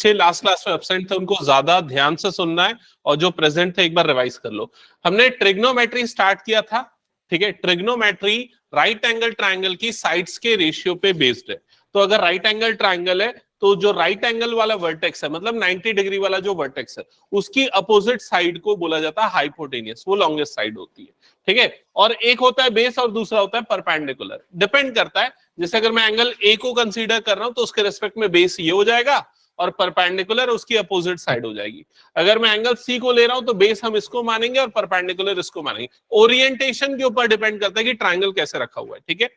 बच्चे last class में absent थे उनको ज्यादा ध्यान से सुनना है, और जो प्रेजेंट थे एक बार रिवाइज कर लो। हमने ट्रिग्नोमेट्री स्टार्ट किया था, ठीक है। ट्रिग्नोमेट्री राइट एंगल ट्राइंगल की साइड्स के रेशियो पे बेस्ड है। तो अगर राइट एंगल ट्राइंगल है तो जो राइट एंगल वाला वर्टेक्स है, मतलब 90 डिग्री वाला जो वर्टेक्स है, उसकी अपोजिट साइड को बोला जाता है हाइपोटेनियस, वो लॉन्गेस्ट साइड होती है, ठीक है। और एक होता है बेस और दूसरा होता है परपेंडिकुलर। डिपेंड करता है, जैसे अगर मैं एंगल ए को कंसीडर कर रहा हूं तो उसके रिस्पेक्ट में बेस ये हो जाएगा और परपेंडिकुलर उसकी अपोजिट साइड हो जाएगी। अगर मैं एंगल सी को ले रहा हूं तो बेस हम इसको मानेंगे और परपेंडिकुलर इसको मानेंगे। ओरिएंटेशन के ऊपर डिपेंड करता है कि ट्राइंगल कैसे रखा हुआ है, ठीक है।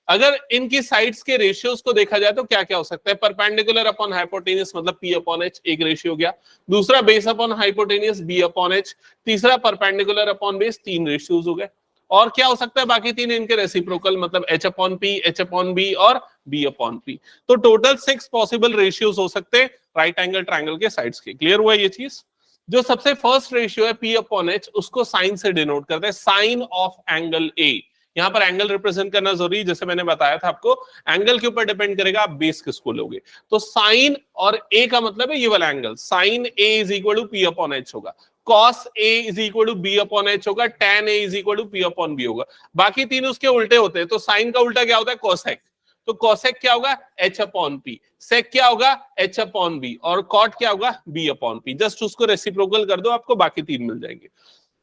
अगर इनकी साइड्स के रेशियोज को देखा जाए तो क्या क्या हो सकता है? परपेंडिकुलर अपॉन हाइपोटेनियस मतलब पी अपॉन एच एक रेशियो हो गया, दूसरा base upon hypotenuse B upon H, तीसरा परपेंडिकुलर अपॉन बेस, तीन रेशियोज हो गए। और क्या हो सकता है बाकी तीन? इनके रेसिप्रोकल मतलब H upon P, H upon B और बी अपॉन पी। तो टोटल 6 पॉसिबल रेशियोज हो सकते हैं राइट एंगल ट्राइंगल के साइड्स के। क्लियर हुआ ये चीज? जो सबसे फर्स्ट रेशियो है पी अपॉन एच, उसको साइन से डिनोट करते हैं, साइन ऑफ एंगल ए। यहां पर एंगल रिप्रेजेंट करना जरूरी है, जैसे मैंने बताया था आपको, एंगल के ऊपर डिपेंड करेगा आप बेस किसको लोगे। तो साइन और ए का मतलब है ये वाला angle, sine A is equal to P upon H होगा, cos A is equal to B upon H होगा, tan A is equal to P upon B होगा। बाकी तीन उसके उल्टे होते हैं। तो साइन का उल्टा क्या होता है? कोसेक। तो कोसेक क्या होगा? H upon P. सेक क्या होगा? H upon B. और कॉट क्या होगा? B upon P. जस्ट उसको रेसिप्रोकल कर दो, आपको बाकी तीन मिल जाएंगे।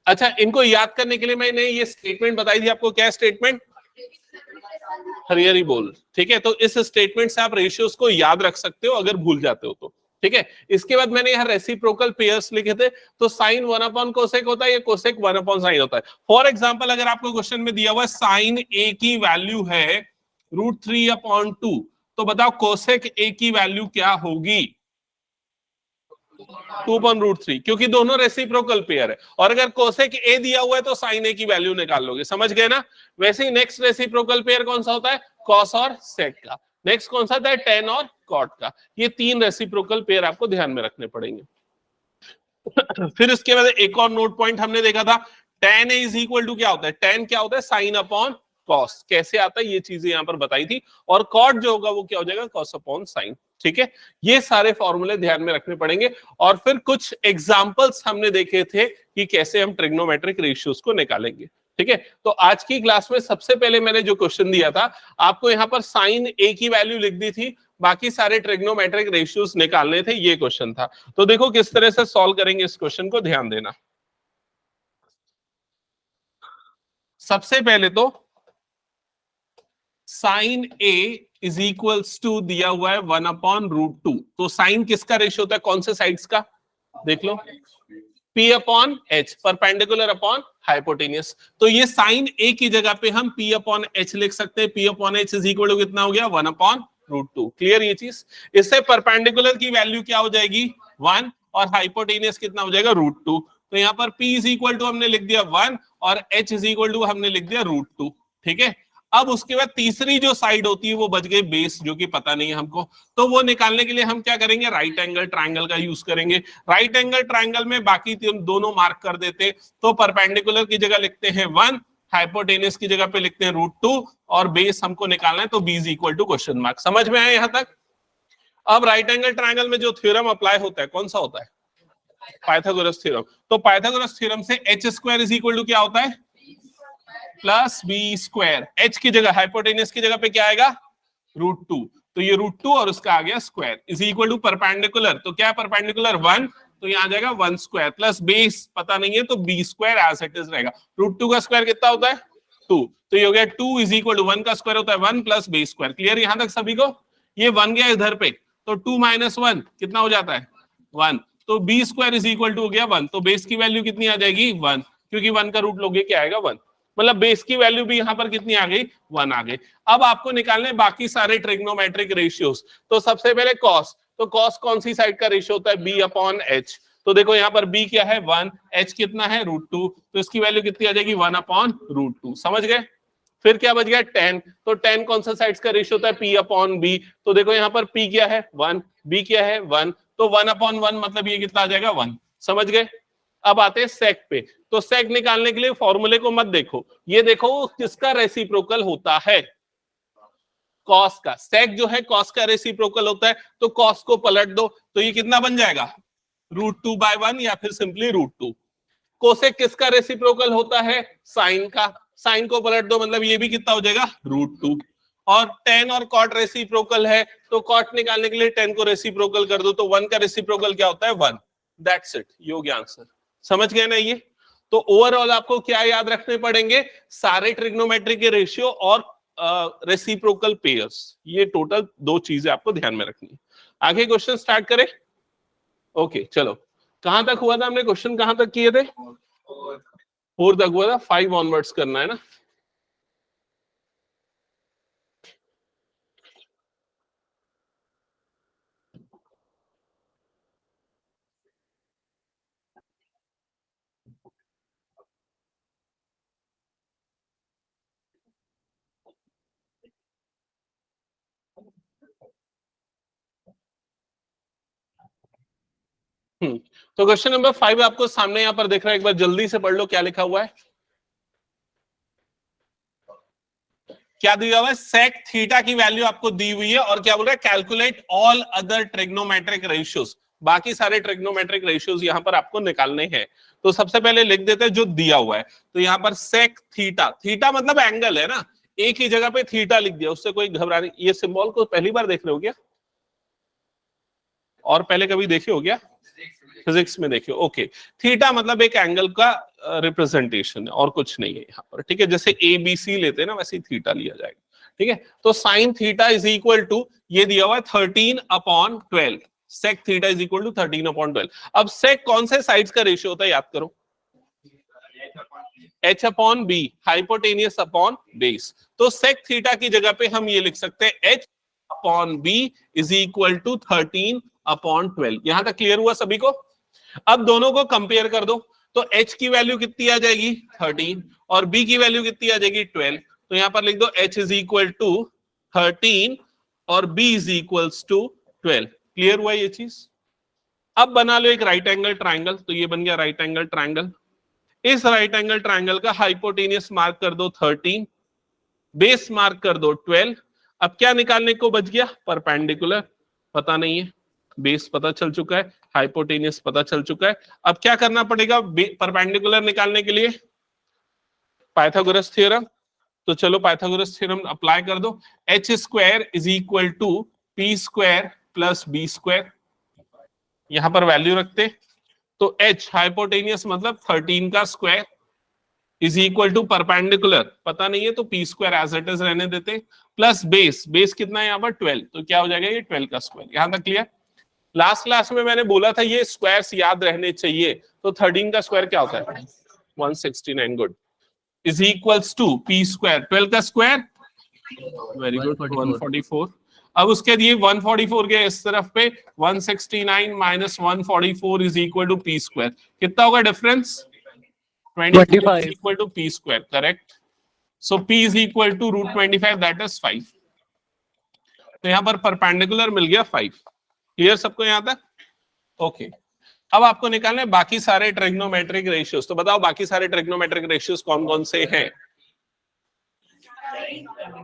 अच्छा, इनको याद करने के लिए मैंने ये स्टेटमेंट बताई थी आपको। क्या स्टेटमेंट? हरिहरी बोल, ठीक है। तो इस स्टेटमेंट से आप रेशियोज को याद रख सकते हो अगर भूल जाते हो तो, ठीक है। इसके बाद मैंने यहाँ रेसिप्रोकल पेयर्स लिखे थे, तो साइन 1 अपॉन कोसेक होता है, ये कोसेक 1 अपॉन साइन होता है। फॉर एग्जांपल अगर आपको क्वेश्चन में दिया हुआ है साइन ए की वैल्यू है √3 अपॉन 2, तो बताओ कोसेक ए की वैल्यू क्या होगी? 2/√3, क्योंकि दोनों रेसिप्रोकल पेयर है। और अगर कोसेक ए दिया हुआ है तो साइन ए की वैल्यू निकाल लोगे, समझ गए ना? वैसे ही नेक्स्ट रेसिप्रोकल पेयर कौन सा होता है? कॉस और सेक का। नेक्स्ट कौन सा होता है? टेन और कॉट का। ये तीन रेसिप्रोकल पेयर आपको ध्यान में रखने पड़ेंगे। फिर इसके बाद एक और नोट पॉइंट हमने देखा था, टेन इज इक्वल टू क्या होता है? टेन क्या होता है? Sine upon cos. कैसे आता है ये चीजें यहां पर बताई थी। और कॉट जो होगा वो क्या हो जाएगा? कॉस अपॉन साइन, ठीक है। ये सारे फॉर्मूले ध्यान में रखने पड़ेंगे। और फिर कुछ एग्जांपल्स हमने देखे थे कि कैसे हम ट्रिग्नोमेट्रिक रेशियोज को निकालेंगे, ठीक है। तो आज की क्लास में सबसे पहले मैंने जो क्वेश्चन दिया था आपको, यहां पर साइन ए की वैल्यू लिख दी थी, बाकी सारे ट्रिग्नोमेट्रिक रेशियोज निकालने थे, ये क्वेश्चन था। तो देखो किस तरह से सॉल्व करेंगे इस क्वेश्चन को, ध्यान देना। सबसे पहले तो sine A is equals to दिया हुआ है 1 अपॉन √2। तो साइन किसका रेशियो होता है? कौन से साइड्स का? देख लो, P upon H, perpendicular upon hypotenuse. तो ये साइन ए की जगह पे हम P अपॉन एच लिख सकते हैं। P upon H is equal to कितना हो गया? 1 अपॉन √2। क्लियर ये चीज? इससे परपेंडिकुलर की वैल्यू क्या हो जाएगी? 1, और हाइपोटेनियस कितना हो जाएगा? √2। तो यहाँ पर P इज इक्वल टू हमने लिख दिया 1 और H इज इक्वल टू हमने लिख दिया √2, ठीक है। अब उसके बाद तीसरी जो साइड होती है वो बच गई बेस, जो कि पता नहीं है हमको। तो वो निकालने के लिए हम क्या करेंगे? राइट एंगल ट्राइंगल का यूज करेंगे। राइट एंगल ट्राइंगल में बाकी दोनों मार्क कर देते। तो परपेंडिकुलर की जगह लिखते हैं 1, हाइपोटेनियस की जगह पे लिखते हैं √2, और बेस हमको निकालना है तो B is equal to question mark. समझ में आया यहां तक? अब राइट एंगल ट्राइंगल में जो थ्योरम अप्लाई होता है कौन सा होता है? Pythagoras theorem. तो पाइथागोरस थ्योरम से H square is equal to क्या होता है? Plus B square. एच की जगह, हाइपोटेनियस की जगह पे क्या आएगा? √2। तो ये √2 और उसका आ गया square is equal to perpendicular. तो क्या परपेंडिकुलर? 1, तो यहाँ आ जाएगा 1 स्क्वायर प्लस बेस पता नहीं है तो B square as it is रहेगा। √2 का स्क्वायर कितना होता है? 2। तो ये हो गया 2 इज इक्वल टू 1 का स्क्वायर होता है 1 प्लस बी स्क्वायर। क्लियर यहां तक सभी को? ये 1 गया इधर पे, तो 2 - 1 कितना हो जाता है? 1। तो B square is equal to हो गया 1। तो बेस की वैल्यू कितनी आ जाएगी? 1, क्योंकि 1 का रूट लोगे क्या आएगा? 1। मतलब बेस की वैल्यू भी यहां पर कितनी आ गई? 1 आ गई। अब आपको निकालने बाकी सारे ट्रिग्नोमेट्रिक रेशियोज। तो सबसे पहले कॉस। तो कॉस कौन सी साइड का रेशियो होता है? B upon H. तो देखो यहाँ पर बी क्या है? 1, एच कितना है? √2। तो इसकी वैल्यू कितनी आ जाएगी? 1 अपॉन √2। समझ गए? फिर क्या बच गया? 10। तो 10 कौन सा साइड्स का रेशियो होता है? P upon B. तो देखो यहाँ पर P क्या है? 1, B क्या है? 1। तो 1 अपॉन 1 मतलब ये कितना आ जाएगा? 1। समझ गए? अब आते हैं सेक पे। तो सेक निकालने के लिए फॉर्मूले को मत देखो, ये देखो किसका रेसिप्रोकल होता है। कॉस का, सेक जो है कॉस का रेसिप्रोकल होता है, तो कॉस को पलट दो तो ये कितना बन जाएगा, √2/1 या फिर सिंपली √2। कोसेक किसका रेसिप्रोकल होता है, साइन का, साइन को पलट दो मतलब ये भी कितना हो जाएगा, √2। और टेन और कॉट रेसिप्रोकल है, तो कॉट निकालने के लिए टेन को रेसिप्रोकल कर दो, तो 1 का रेसिप्रोकल क्या होता है, 1। दैट्स इट, ये हो गया आंसर। समझ गए ना ये? तो ओवरऑल आपको क्या याद रखने पड़ेंगे, सारे ट्रिग्नोमेट्री के रेशियो और रेसिप्रोकल पेयर्स, ये टोटल 2 चीजें आपको ध्यान में रखनी है। आगे क्वेश्चन स्टार्ट करें। ओके चलो, कहां तक हुआ था हमने, क्वेश्चन कहां तक किए थे, 4 तक हुआ था, 5 ऑनवर्ड्स करना है ना। तो क्वेश्चन नंबर 5 आपको सामने यहां पर देख रहा है, एक बार जल्दी से पढ़ लो क्या लिखा हुआ है। क्या दिया हुआ है, सेक थीटा की वैल्यू आपको दी हुई है और क्या बोल रहा है, calculate all other trigonometric ratios, बाकी सारे ट्रिग्नोमेट्रिक रेशियोज यहां पर आपको निकालने हैं। तो सबसे पहले लिख देते हैं जो दिया हुआ है, तो यहां पर सेक थीटा, थीटा मतलब एंगल है ना, एक ही जगह पे थीटा लिख दिया, उससे कोई घबराने, ये सिंबल को पहली बार देख रहे हो क्या, और पहले कभी देखे हो क्या, फिजिक्स में देखिए। ओके, थीटा मतलब एक एंगल का रिप्रेजेंटेशन है और कुछ नहीं है यहाँ पर, ठीक है, जैसे ABC लेते हैं ना वैसे ही थीटा लिया जाएगा, ठीक है। तो sine theta is equal to, ये दिया हुआ है 13/12, sec theta is equal to 13/12। अब सेक कौन से साइड्स का रेशियो होता है, याद करो, H/B, हाइपोटेनियस अपॉन बेस। तो सेक थीटा की जगह पे हम ये लिख सकते हैं H/B इज इक्वल टू 13/12। यहां तक क्लियर हुआ सभी को? अब दोनों को कंपेयर कर दो, तो H की वैल्यू कितनी आ जाएगी, 13, और B की वैल्यू कितनी आ जाएगी, 12। तो यहां पर लिख दो H इज इक्वल टू 13 और B is equal to 12। Clear हुआ ये चीज? अब बना लो एक राइट एंगल ट्राइंगल, तो ये बन गया राइट एंगल ट्राइंगल। इस राइट एंगल ट्राइंगल का हाइपोटेनियस मार्क कर दो 13, बेस मार्क कर दो 12। अब क्या निकालने को बच गया, परपेंडिकुलर पता नहीं है, बेस पता चल चुका है, हाइपोटेनियस पता चल चुका है। अब क्या करना पड़ेगा परपेंडिकुलर निकालने के लिए, पाइथागोरस थ्योरम। तो चलो पाइथागोरस थ्योरम अप्लाई कर दो, h² is equal to p² plus b²। यहां पर वैल्यू रखते, तो h हाइपोटेनियस मतलब 13 का square is equal to perpendicular पता नहीं है, तो p² एज इट इज रहने देते, प्लस बेस, बेस कितना है यहाँ पर 12, तो क्या हो जाएगा ये 12 का स्क्वायर। यहां तक क्लियर? लास्ट क्लास में मैंने बोला था ये स्क्वायर्स याद रहने चाहिए, तो 13 का स्क्वायर क्या होता है, 169, good, is equals to p², 12 का स्क्वायर, वेरी गुड, 144। अब उसके दिए 144 के इस तरफ पे 169 minus 144 is equal to p², कितना होगा difference, 25 equal to p², correct. So p is equal to √25, that is 5। तो यहां पर परपेंडिकुलर मिल गया 5। क्लियर सबको यहां तक? ओके, अब आपको निकालने बाकी सारे ट्रिग्नोमेट्रिक रेशियोज। तो बताओ बाकी सारे ट्रिग्नोमेट्रिक रेशियोज कौन कौन से हैं।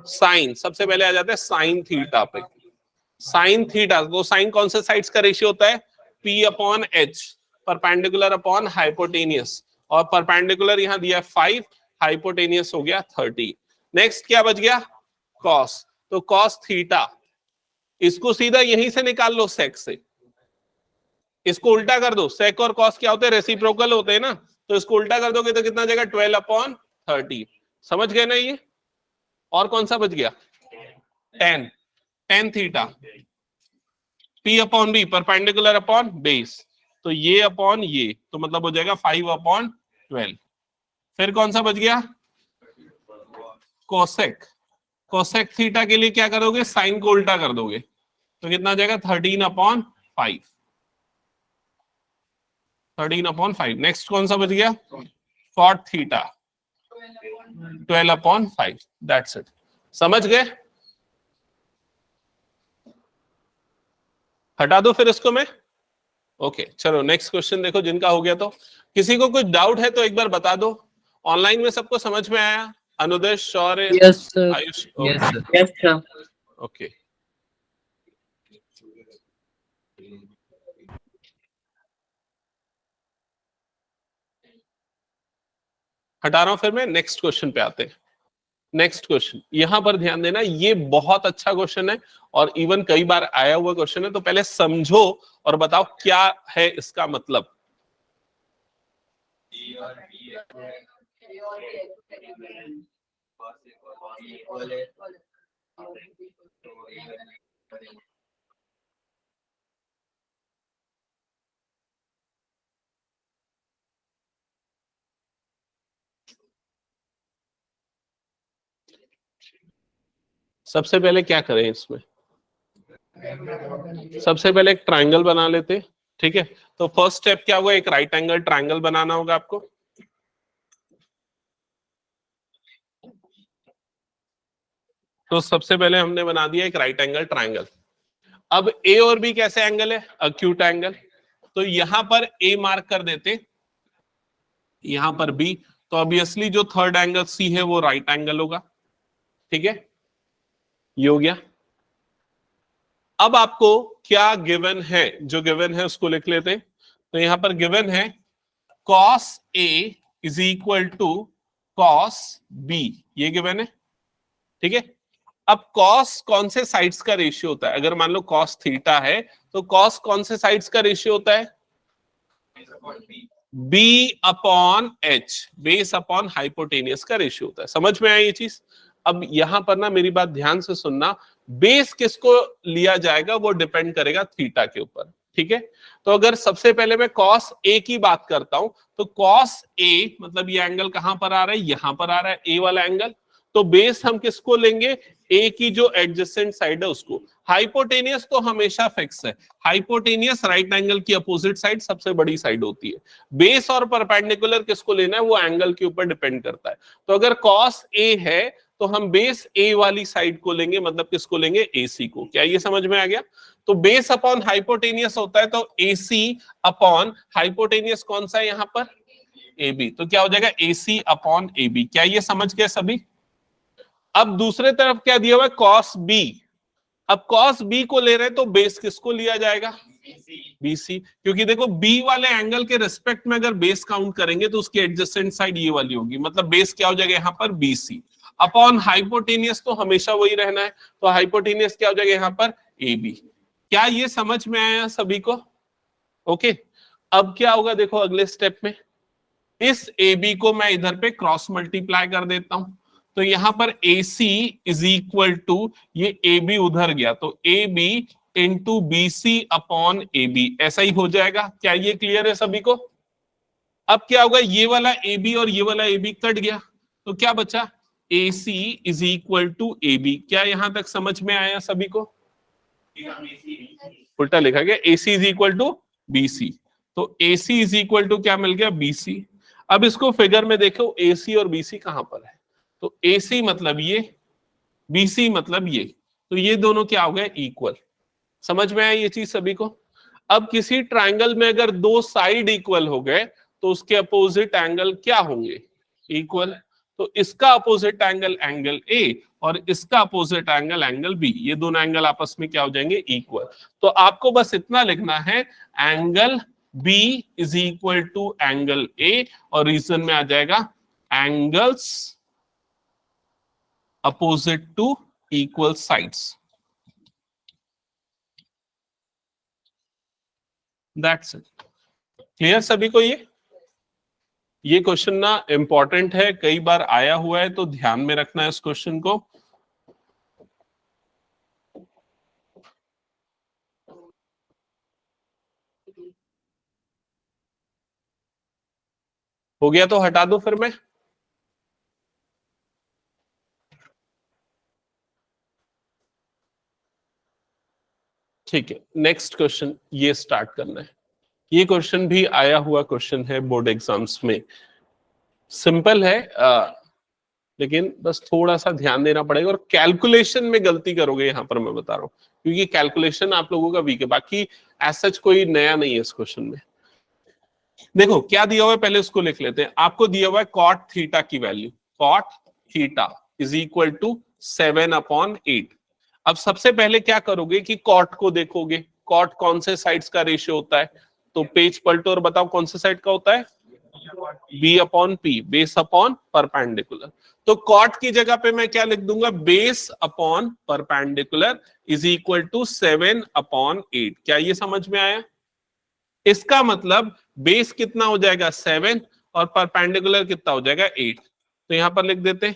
साइन, सबसे पहले आ जाते हैं साइन थीटा पे। साइन थीटा, वो साइन कौन से साइड्स का रेशियो होता है, P/H, परपेंडिकुलर अपॉन हाइपोटेनियस, और परपेंडिकुलर यहां दिया 5, हाइपोटेनियस हो गया 30। नेक्स्ट क्या बच गया, कॉस, तो कॉस थीटा, इसको सीधा यहीं से निकाल लो सेक से, इसको उल्टा कर दो, सेक और कॉस क्या होते हैं, रेसिप्रोकल होते हैं ना, तो इसको उल्टा कर दोगे तो कितना जाएगा, 12/30। समझ गए ना ये? और कौन सा बच गया, tan theta, P/B, perpendicular upon base, तो ये अपॉन ये, तो मतलब हो जाएगा 5/12। फिर कौन सा बच गया, कोसेक, कोसेक थीटा के लिए क्या करोगे, साइन को उल्टा कर दोगे, तो कितना आ जाएगा 13/5, 13/5। नेक्स्ट कौन सा बच गया, कॉट थीटा, 12/5, दैट्स इट। समझ गए? हटा दो फिर इसको मैं। ओके चलो नेक्स्ट क्वेश्चन देखो, जिनका हो गया तो, किसी को कुछ डाउट है तो एक बार बता दो। ऑनलाइन में सबको समझ में आया, Anudesh, Shaurya, yes sir, Ayush? Yes sir, yes sir. Okay, हटा रहा हूं, फिर मैं नेक्स्ट क्वेश्चन पे आते हैं। नेक्स्ट क्वेश्चन, यहां पर ध्यान देना, ये बहुत अच्छा क्वेश्चन है और इवन कई बार आया हुआ क्वेश्चन है, तो पहले समझो और बताओ क्या है इसका मतलब। सबसे पहले क्या करें इसमें, सबसे पहले एक ट्राइंगल बना लेते, ठीक है। तो फर्स्ट स्टेप क्या होगा, एक राइट एंगल ट्राइंगल बनाना होगा आपको। तो सबसे पहले हमने बना दिया एक राइट एंगल ट्राइंगल। अब ए और बी कैसे एंगल है, अक्यूट एंगल, तो यहां पर ए मार्क कर देते, यहां पर बी, तो ऑब्वियसली जो थर्ड एंगल सी है वो राइट एंगल होगा, ठीक है, ये हो गया। अब आपको क्या गिवन है, जो गिवन है उसको लिख लेते हैं। तो यहां पर गिवन है cos A is equal to cos B, ये गिवन है, ठीक है। अब cos कौन से साइड्स का रेशियो होता है, अगर मान लो cos थीटा है तो cos कौन से साइड्स का रेशियो होता है, B upon H, base upon hypotenuse का रेशियो होता है। समझ में आई ये चीज। अब यहां पर ना मेरी बात ध्यान से सुनना, बेस किसको लिया जाएगा वो डिपेंड करेगा थीटा के ऊपर, ठीक है। तो अगर सबसे पहले मैं cos A की बात करता हूं, तो cos A मतलब ये एंगल कहां पर आ रहा है, यहां पर आ रहा है A वाला एंगल, तो बेस हम किसको लेंगे, ए की जो एडजेसेंट साइड है उसको। हाइपोटेनियस तो हमेशा फिक्स है, हाइपोटेनियस राइट एंगल की अपोजिट साइड सबसे बड़ी साइड होती है। बेस और परपेंडिकुलर किसको लेना है वो एंगल के ऊपर डिपेंड करता है। तो अगर cos A है तो हम बेस ए वाली साइड को लेंगे, मतलब किसको लेंगे, AC को। क्या ये समझ में आ गया। तो बेस अपॉन हाइपोटेनियस होता है, तो AC अपॉन हाइपोटेनियस कौन सा है यहां पर, AB, तो क्या हो जाएगा AC अपॉन AB। क्या ये समझ गए सभी। अब दूसरे तरफ क्या दिया हुआ है, cos B। अब cos B को ले रहे हैं तो बेस किसको लिया जाएगा, BC, क्योंकि देखो B वाले एंगल के रिस्पेक्ट में अगर बेस काउंट करेंगे तो उसकी एडजेसेंट साइड ये वाली होगी, मतलब बेस क्या हो जाएगा यहां पर BC अपॉन हाइपोटेनियस, तो हमेशा वही रहना है, तो हाइपोटेनियस क्या हो जाएगा यहां पर AB। क्या ये समझ में आया सभी को, ओके। अब क्या होगा देखो अगले स्टेप में, इस AB को मैं इधर पे क्रॉस मल्टीप्लाई कर देता हूं, तो यहां पर AC इज इक्वल टू, ये AB उधर गया तो AB into BC upon AB, ऐसा ही हो जाएगा। क्या ये क्लियर है सभी को। अब क्या होगा, ये वाला AB और ये वाला AB कट गया, तो क्या बचा, AC is equal to AB। क्या यहां तक समझ में आया सभी को, उल्टा लिखा गया, AC is equal to BC, तो AC इज इक्वल टू क्या मिल गया, BC। अब इसको फिगर में देखो AC और BC कहां पर है, तो AC मतलब ये, BC मतलब ये, तो ये दोनों क्या हो गए, इक्वल। समझ में आया ये चीज सभी को। अब किसी ट्राइंगल में अगर दो साइड इक्वल हो गए तो उसके अपोजिट एंगल क्या होंगे, इक्वल। तो इसका अपोजिट एंगल एंगल ए और इसका अपोजिट एंगल एंगल बी, ये दोनों एंगल आपस में क्या हो जाएंगे, इक्वल। तो आपको बस इतना लिखना है, angle B is equal to angle A, और रीजन में आ जाएगा angles opposite to equal sides. That's it. Clear सभी को। ये क्वेश्चन ना इंपॉर्टेंट है, कई बार आया हुआ है, तो ध्यान में रखना है इस क्वेश्चन को। हो गया तो हटा दो फिर मैं। ठीक है, नेक्स्ट क्वेश्चन ये स्टार्ट करना है। ये क्वेश्चन भी आया हुआ क्वेश्चन है बोर्ड एग्जाम्स में, सिंपल है, लेकिन बस थोड़ा सा ध्यान देना पड़ेगा, और कैलकुलेशन में गलती करोगे यहां पर मैं बता रहा हूं, क्योंकि कैलकुलेशन आप लोगों का वीक है, बाकी ऐसा कोई नया नहीं है इस क्वेश्चन में। देखो क्या दिया हुआ है, पहले उसको लिख लेते हैं। आपको दिया हुआ है कॉट थीटा की value, cot theta is equal to 7/8। अब सबसे पहले क्या करोगे कि कॉट को देखोगे, कॉट कौन से साइड्स का रेशियो होता है, तो पेज पलटो और बताओ कौन से साइड का होता है, B upon P, base upon perpendicular. तो कॉट की जगह पे मैं क्या लिख दूंगा, base upon perpendicular is equal to 7 upon 8। क्या ये समझ में आया? इसका मतलब बेस कितना हो जाएगा 7 और परपेंडिकुलर कितना हो जाएगा 8। तो यहां पर लिख देते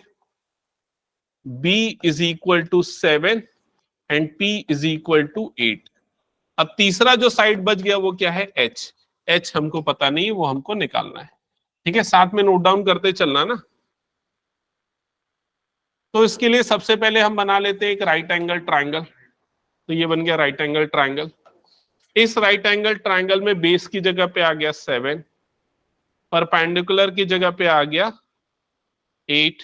b is equal to 7 and p is equal to 8। अब तीसरा जो साइड बच गया वो क्या है, h। h हमको पता नहीं, वो हमको निकालना है। ठीक है, साथ में नोट डाउन करते चलना ना। तो इसके लिए सबसे पहले हम बना लेते हैं एक राइट एंगल ट्राइंगल। तो ये बन गया राइट एंगल ट्राइंगल। इस राइट एंगल ट्राइंगल में बेस की जगह पे आ गया 7, परपेंडिकुलर की जगह पे आ गया 8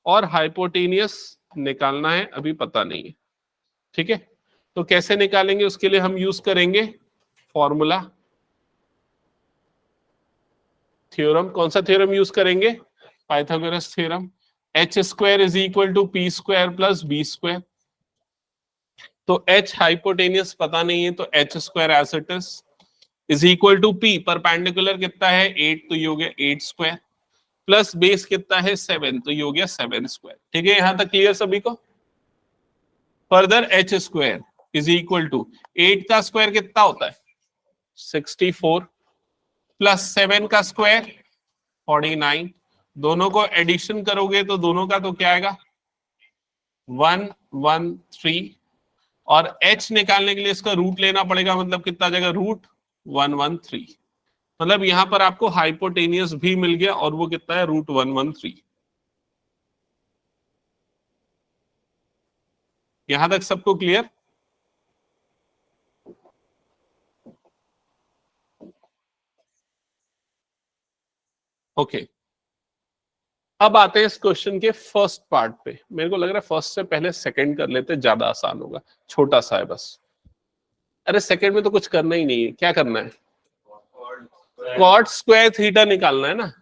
और हाइपोटेनियस निकालना है, अभी पता नहीं है। ठीक है, तो कैसे निकालेंगे, उसके लिए हम यूज करेंगे फॉर्मूला, थ्योरम। कौन सा थ्योरम यूज करेंगे, Pythagoras theorem. H square is equal to P square plus B square. तो एच हाइपोटेनियस पता नहीं है, तो H square as it is equal to P, perpendicular कितना है 8, तो ये हो गया 8 स्क्वायर, प्लस बेस कितना है 7, तो ये हो गया 7 स्क्वायर। ठीक है, यहां तक क्लियर सभी को? Further H square is equal to 8 का स्क्वायर कितना होता है 64, प्लस 7 का स्क्वायर 49। दोनों को एडिशन करोगे तो दोनों का तो क्या आएगा 113, और h निकालने के लिए इसका रूट लेना पड़ेगा, मतलब कितना आ जाएगा रूट 113। मतलब यहां पर आपको हाइपोटेनियस भी मिल गया और वो कितना है रूट 113। यहां तक सबको क्लियर? ओके, अब आते हैं इस क्वेश्चन के फर्स्ट पार्ट पे। मेरे को लग रहा है फर्स्ट से पहले सेकंड कर लेते, ज्यादा आसान होगा, छोटा सा है बस। अरे सेकंड में तो कुछ करना ही नहीं है, क्या करना है, कॉट स्क्वायर थीटा निकालना है ना।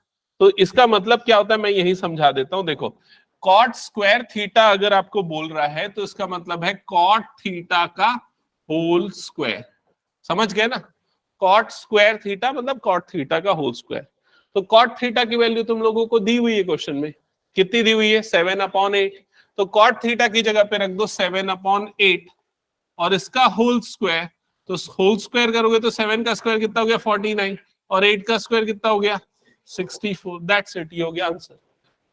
तो इसका मतलब क्या होता है मैं यही समझा देता हूं। देखो, कॉट स्क्वायर थीटा अगर आपको बोल रहा है तो इसका मतलब है कॉट थीटा का होल स्क्वायर। समझ गए ना, कॉट स्क्वायर थीटा मतलब कॉट थीटा का होल स्क्वायर। तो कॉट थीटा की वैल्यू तुम लोगों को दी हुई है क्वेश्चन में, कितनी दी हुई है 7 अपॉन 8। तो कॉट थीटा की जगह पे रख दो 7 अपॉन 8 और इसका होल स्क्वायर। तो होल स्क्वायर करोगे तो 7 का स्क्वायर कितना हो गया 49 और 8 का स्क्वायर कितना हो गया 64। दैट्स इट, ये हो गया आंसर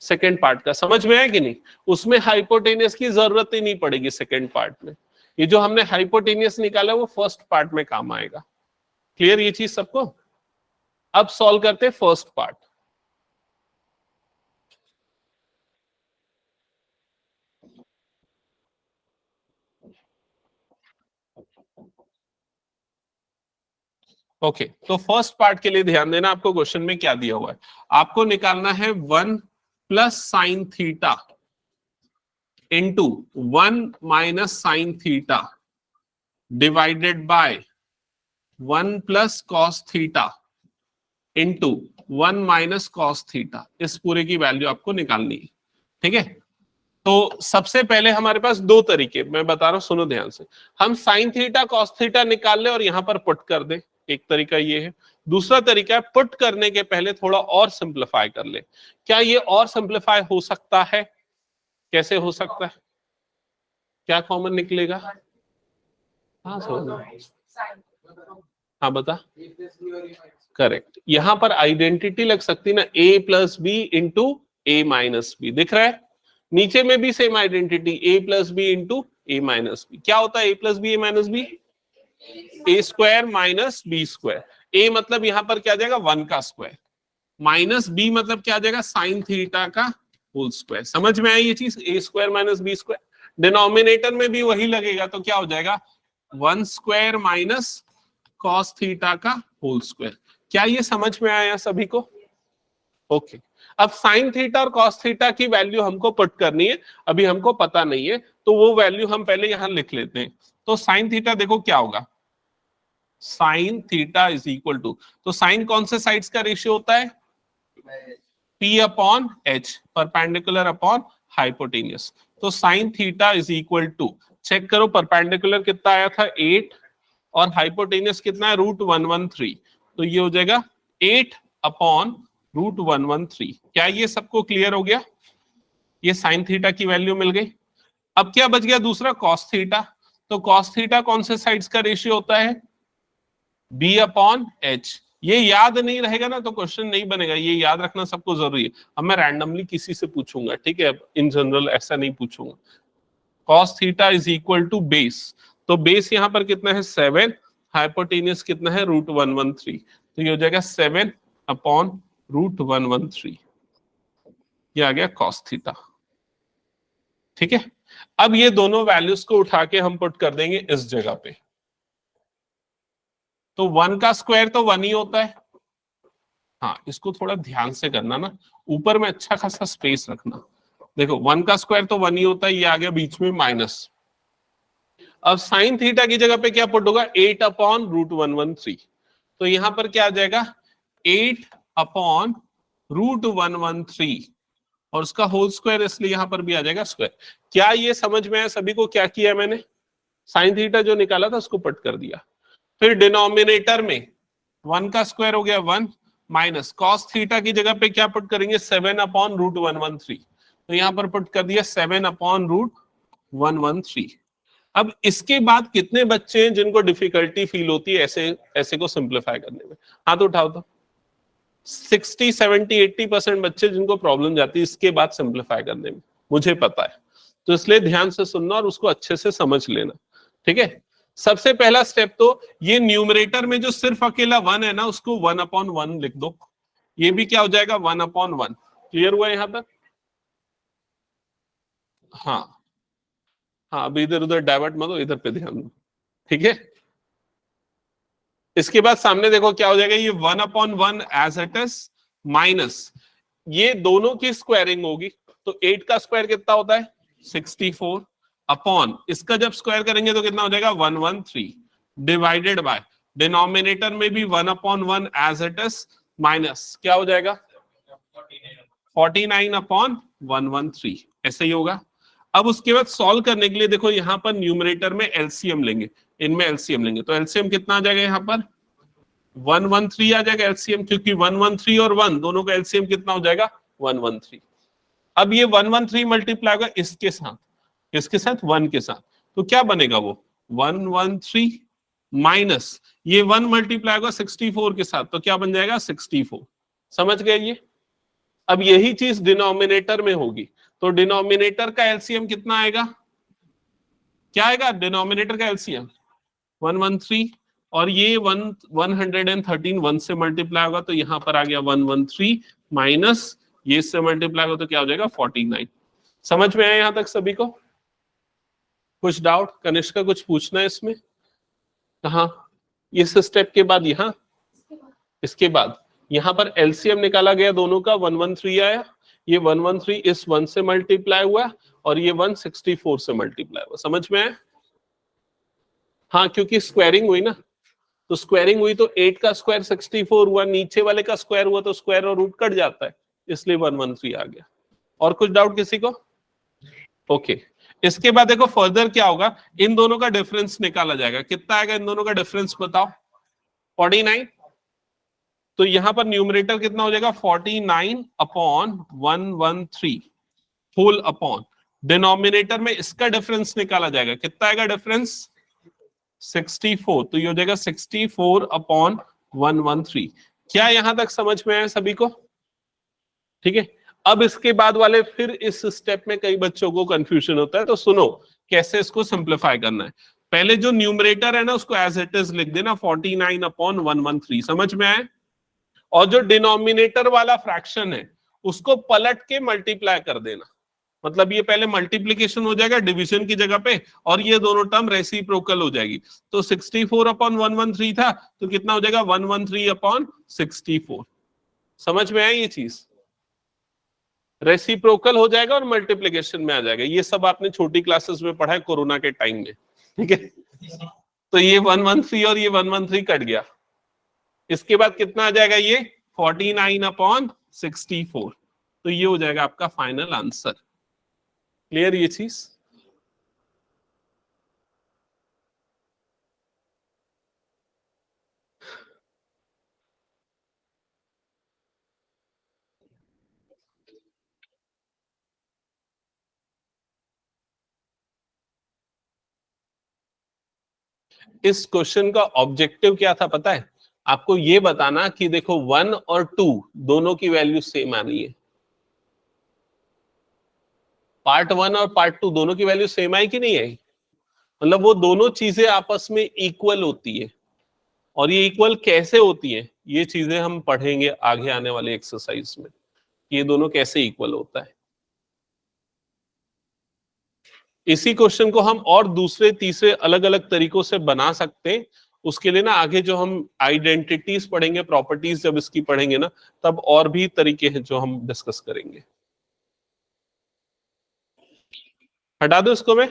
सेकेंड पार्ट का। समझ में आया कि नहीं? उसमें हाइपोटेनियस की जरूरत ही नहीं पड़ेगी सेकेंड पार्ट में। ये जो हमने हाइपोटेनियस निकाला वो फर्स्ट पार्ट में काम आएगा। क्लियर ये चीज सबको? अब सॉल्व करते हैं फर्स्ट पार्ट। ओके, तो फर्स्ट पार्ट के लिए ध्यान देना, आपको क्वेश्चन में क्या दिया हुआ है। आपको निकालना है 1 plus sine theta into 1 minus sine theta divided by 1 plus cos theta into 1 minus cos theta. इस पूरे की वैल्यू आपको निकालनी है। ठीक है, तो सबसे पहले हमारे पास दो तरीके, मैं बता रहा हूं सुनो ध्यान से। हम साइन थीटा कॉस थीटा निकाल ले और यहां पर पुट कर दे, एक तरीका ये है। दूसरा तरीका है पुट करने के पहले थोड़ा और सिंप्लीफाई कर ले। क्या ये और सिंप्लीफाई हो सकता है? कैसे हो सकता है, क्या कॉमन निकलेगा? हाँ हाँ बता। करेक्ट, यहां पर आइडेंटिटी लग सकती ना, a plus B into A minus B. दिख रहा है नीचे में भी same identity, a plus B into A minus B. क्या होता है a plus B A minus B? A square minus B square. a मतलब यहां पर क्या आ जाएगा 1 का स्क्वायर, माइनस b मतलब क्या आ जाएगा साइन थीटा का होल स्क्वायर। समझ में आई ये चीज, A square minus B square. Denominator में भी वही लगेगा, तो क्या हो जाएगा 1 स्क्वायर माइनस कॉस थीटा का होल स्क्वायर। क्या ये समझ में आया सभी को? ओके, अब साइन थीटा और कॉस थीटा की वैल्यू हमको पुट करनी है, अभी हमको पता नहीं है, तो वो वैल्यू हम पहले यहां लिख लेते हैं। तो साइन थीटा देखो क्या होगा, sine theta is equal to, तो साइन कौन से साइड्स का रेशियो होता है P upon H, perpendicular upon hypotenuse. तो sine theta is equal to, check करो परपेंडिकुलर कितना आया था 8 और हाइपोटेनियस कितना है √113, तो ये हो जाएगा 8 अपॉन √113। क्या ये सबको क्लियर हो गया? ये साइन थीटा की वैल्यू मिल गई। अब क्या बच गया दूसरा कॉस थीटा। तो कॉस थीटा कौन से साइड्स का रेशियो होता है? B upon H। ये याद नहीं रहेगा ना तो क्वेश्चन नहीं बनेगा, ये याद रखना सबको जरूरी है। अब मैं रैंडमली किसी से पूछूंगा, ठीक है, इन जनरल ऐसा नहीं पूछूंगा। Cos theta is equal to base, तो बेस यहां पर कितना है 7, हाइपोटेनियस कितना है √113, तो ये हो जाएगा 7 अपॉन √113, ये आ गया कॉस थीटा। ठीक है, अब ये दोनों वैल्यूज को उठा के हम पुट कर देंगे इस जगह पे। तो 1 का स्क्वायर तो 1 ही होता है। हाँ, इसको थोड़ा ध्यान से करना ना, ऊपर में अच्छा खासा स्पेस रखना। देखो 1 का स्क्वायर तो 1 ही होता है, ये आ गया बीच में माइनस। अब साइन थीटा की जगह पे क्या पुट होगा? 8 अपॉन √113, तो यहां पर क्या आ जाएगा 8 अपॉन √113 और उसका होल स्क्वायर, इसलिए यहां पर भी आ जाएगा स्क्वायर। क्या ये समझ में है सभी को? क्या किया मैंने, साइन थीटा जो निकाला था उसको पुट कर दिया। फिर डिनोमिनेटर में 1 का स्क्वायर हो गया 1 माइनस कॉस थीटा की जगह पे क्या पुट करेंगे 7 अपॉन √113, तो यहां पर पुट कर दिया 7 अपॉन √113। अब इसके बाद कितने बच्चे हैं जिनको डिफिकल्टी फील होती है ऐसे ऐसे को सिंप्लीफाई करने में? हाथ उठाओ तो। 60, 70, 80% बच्चे जिनको प्रॉब्लम जाती है इसके बाद सिंप्लीफाई करने में, मुझे पता है। तो इसलिए ध्यान से सुनना और उसको अच्छे से समझ लेना। ठीक है, सबसे पहला स्टेप तो ये न्यूमरेटर में जो सिर्फ अकेला 1 है ना, उसको 1/1 लिख दो। ये भी क्या हो जाएगा 1/1। क्लियर हुआ यहां तक? हाँ हाँ, अभी इधर उधर डाइवर्ट मत हो, इधर पे ध्यान दो। ठीक है, इसके बाद सामने देखो क्या हो जाएगा, ये 1/1 एज इट इज माइनस ये दोनों की स्क्वायरिंग होगी, तो 8 का स्क्वायर कितना होता है 64 अपॉन इसका जब स्क्वायर करेंगे तो कितना हो जाएगा 113 डिवाइडेड बाय डिनोमिनेटर में भी 1/1 एज इट इज माइनस क्या हो जाएगा 49 अपॉन 113, ऐसे ही होगा। अब उसके बाद सॉल्व करने के लिए देखो यहां पर न्यूमरेटर में एलसीएम लेंगे, इनमें एलसीएम लेंगे, तो एलसीएम कितना आ जाएगा यहां पर 113 आ जाएगा एलसीएम, क्योंकि 113 और 1 दोनों का एलसीएम कितना हो जाएगा 113। अब ये 113 मल्टीप्लाई होगा इसके साथ, किसके साथ 1 के साथ, तो क्या बनेगा वो 113 माइनस ये 1 मल्टीप्लाई होगा 64 के साथ, तो क्या बन जाएगा 64। समझ गए ये? अब यही चीज डिनोमिनेटर में होगी, तो डिनोमिनेटर का एलसीएम कितना आएगा, क्या आएगा डिनोमिनेटर का एलसीएम 113 और ये 113 1 से मल्टीप्लाई होगा, तो यहां पर आ गया 113 माइनस ये इससे मल्टीप्लाई होगा तो क्या हो जाएगा 49। समझ में आया यहां तक सभी को? कुछ डाउट? कनिष्क का कुछ पूछना है इसमें? कहा इस स्टेप के बाद यहां, इसके बाद यहां पर एलसीएम निकाला गया दोनों का 113 आया, ये 113 इस 1 से मल्टीप्लाई हुआ और ये 164 से मल्टीप्लाई हुआ। समझ में आया? हाँ, क्योंकि स्क्वायरिंग हुई ना, तो स्क्वायरिंग हुई तो 8 का स्क्वायर 64 हुआ, नीचे वाले का स्क्वायर हुआ तो स्क्वायर और रूट कट जाता है, इसलिए 113 आ गया। और कुछ डाउट किसी को? ओके, इसके बाद देखो फर्दर क्या होगा, इन दोनों का डिफरेंस निकाला जाएगा। कितना आएगा इन दोनों का डिफरेंस बताओ? 49। तो यहां पर न्यूमरेटर कितना हो जाएगा 49 अपॉन 113 होल अपॉन डिनोमिनेटर में इसका डिफरेंस निकाला जाएगा। कितना आएगा डिफरेंस 64, तो ये हो जाएगा 64 अपॉन 113। क्या यहां तक समझ में आया सभी को? ठीक है, अब इसके बाद वाले फिर इस स्टेप में कई बच्चों को कंफ्यूजन होता है, तो सुनो कैसे इसको सिंप्लीफाई करना है। पहले जो न्यूमरेटर है ना उसको एज इट इज लिख देना 49 अपॉन 113। समझ में आए? और जो डिनोमिनेटर वाला फ्रैक्शन है उसको पलट के मल्टीप्लाई कर देना, मतलब ये पहले मल्टीप्लीकेशन हो जाएगा डिवीजन की जगह पे और ये दोनों टर्म रेसिप्रोकल हो जाएगी। तो 64 अपॉन 113 था तो कितना हो जाएगा 113 अपॉन 64। समझ में आई ये चीज? रेसिप्रोकल हो जाएगा और मल्टीप्लीकेशन में आ जाएगा। ये सब आपने छोटी क्लासेस में पढ़ा है कोरोना के टाइम में, ठीक है? तो ये 113 और ये 113 कट गया। इसके बाद कितना आ जाएगा ये 49 अपॉन 64, तो ये हो जाएगा आपका फाइनल आंसर। क्लियर ये चीज? इस क्वेश्चन का ऑब्जेक्टिव क्या था पता है? आपको ये बताना कि देखो 1 और 2 दोनों की वैल्यू सेम आ रही है। पार्ट 1 और पार्ट 2 दोनों की वैल्यू सेम आई कि नहीं आई? मतलब वो दोनों चीजें आपस में इक्वल होती है। और ये इक्वल कैसे होती है, ये चीजें हम पढ़ेंगे आगे आने वाले एक्सरसाइज में, ये दोनों कैसे इक्वल होता है। इसी क्वेश्चन को हम और दूसरे तीसरे अलग अलग तरीकों से बना सकते हैं। उसके लिए ना आगे जो हम आइडेंटिटीज पढ़ेंगे, प्रॉपर्टीज जब इसकी पढ़ेंगे ना, तब और भी तरीके हैं जो हम डिस्कस करेंगे। हटा दो इसको मैं।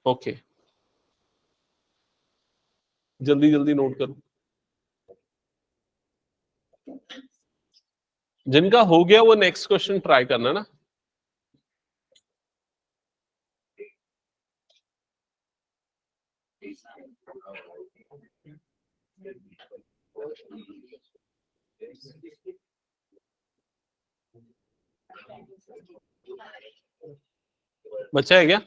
ओके, जल्दी जल्दी नोट करो। जिनका हो गया वो नेक्स्ट क्वेश्चन ट्राई करना ना। बच्चा है क्या?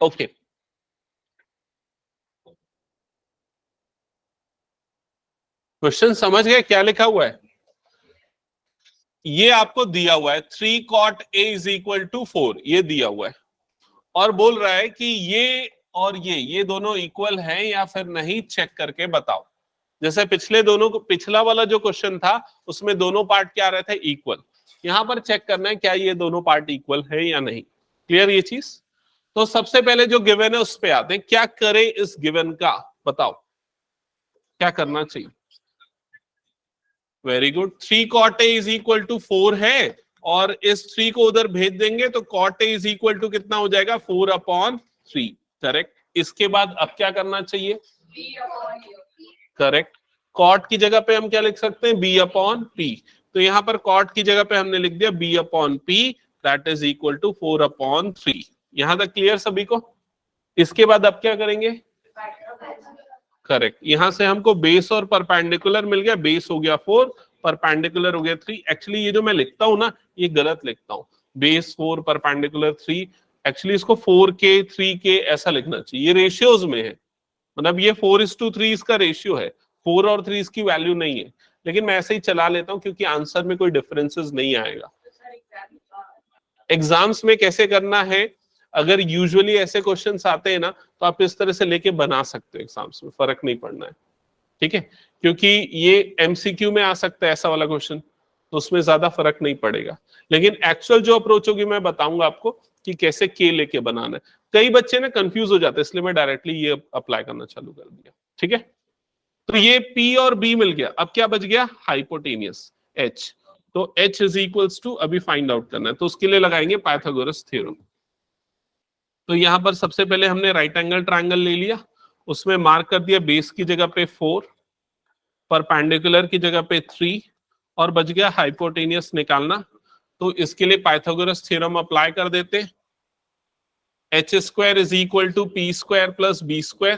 ओके, क्वेश्चन समझ गए क्या लिखा हुआ है? ये आपको दिया हुआ है 3 cot a is equal to 4, ये दिया हुआ है और बोल रहा है कि ये और ये दोनों इक्वल हैं या फिर नहीं, चेक करके बताओ। जैसे पिछले दोनों को, पिछला वाला जो क्वेश्चन था उसमें दोनों पार्ट क्या रहे थे, इक्वल। यहां पर चेक करना है क्या ये दोनों पार्ट इक्वल है या नहीं। क्लियर ये चीज? तो सबसे पहले जो गिवन है उस पे आते हैं, क्या करें इस गिवन का, बताओ क्या करना चाहिए। Very good, 3 cot a is equal to 4 है और इस 3 को उधर भेज देंगे तो cot a is equal to कितना हो जाएगा, 4/3। करेक्ट। इसके बाद अब क्या करना चाहिए? करेक्ट। cot की जगह पे हम क्या लिख सकते हैं, b/p। तो यहां पर cot की जगह पे हमने लिख दिया b/p, that is equal to 4/3। यहां तक क्लियर सभी को? इसके बाद अब क्या करेंगे? करेक्ट, यहां से हमको बेस और परपेंडिकुलर मिल गया। बेस हो गया 4, परपेंडिकुलर हो गया 3। एक्चुअली ये जो मैं लिखता हूं ना, ये गलत लिखता हूं। बेस 4 परपेंडिकुलर 3, एक्चुअली इसको 4k 3k ऐसा लिखना चाहिए। ये रेशियोज में है, मतलब ये 4:3 इसका रेशियो है। 4 और 3 इसकी वैल्यू नहीं है, लेकिन मैं ऐसे ही चला लेता हूं क्योंकि आंसर में कोई डिफरेंसेस नहीं आएगा। एग्जाम्स में कैसे करना है, अगर यूजुअली ऐसे क्वेश्चंस आते हैं ना, तो आप इस तरह से लेके बना सकते हो, एग्जाम्स में फर्क नहीं पड़ना है। ठीक है, क्योंकि ये एमसीक्यू में आ सकता है ऐसा वाला क्वेश्चन, तो उसमें ज्यादा फर्क नहीं पड़ेगा। लेकिन एक्चुअल जो अप्रोच होगी मैं बताऊंगा आपको कि कैसे के लेके बनाना है। कई बच्चे ना कंफ्यूज हो जाते हैं, इसलिए मैं डायरेक्टली ये अप्लाई करना चालू कर दिया। ठीक है, तो ये P और B मिल गया। अब क्या बच गया, हाइपोटेनियस H। तो H इज इक्वल्स टू, अभी फाइंड आउट करना है, तो उसके लिए लगाएंगे पाइथागोरस थ्योरम। तो यहां पर सबसे पहले हमने राइट एंगल ट्रायंगल ले लिया, उसमें मार्क कर दिया बेस की जगह पे 4, परपेंडिकुलर की जगह पे 3 और बच गया हाइपोटेनियस निकालना। तो इसके लिए पाइथागोरस थ्योरम अप्लाई कर देते। h² is equal to p² plus b²।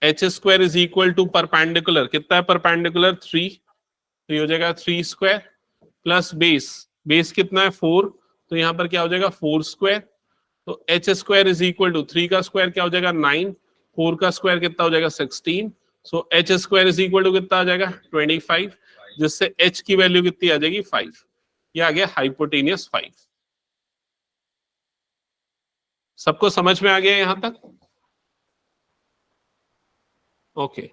h² is equal to perpendicular, कितना है परपेंडिकुलर 3, तो ये हो जाएगा 3² प्लस बेस, बेस कितना है 4, तो यहां पर क्या हो जाएगा 4²। तो h² इज इक्वल टू 3 का स्क्वायर क्या हो जाएगा 9, 4 का स्क्वायर कितना हो जाएगा 16। सो h² इज इक्वल टू कितना आ जाएगा 25, जिससे h की वैल्यू कितनी आ जाएगी 5। ये आ गया हाइपोटेनियस 5। सबको समझ में आ गया यहां तक? ओके,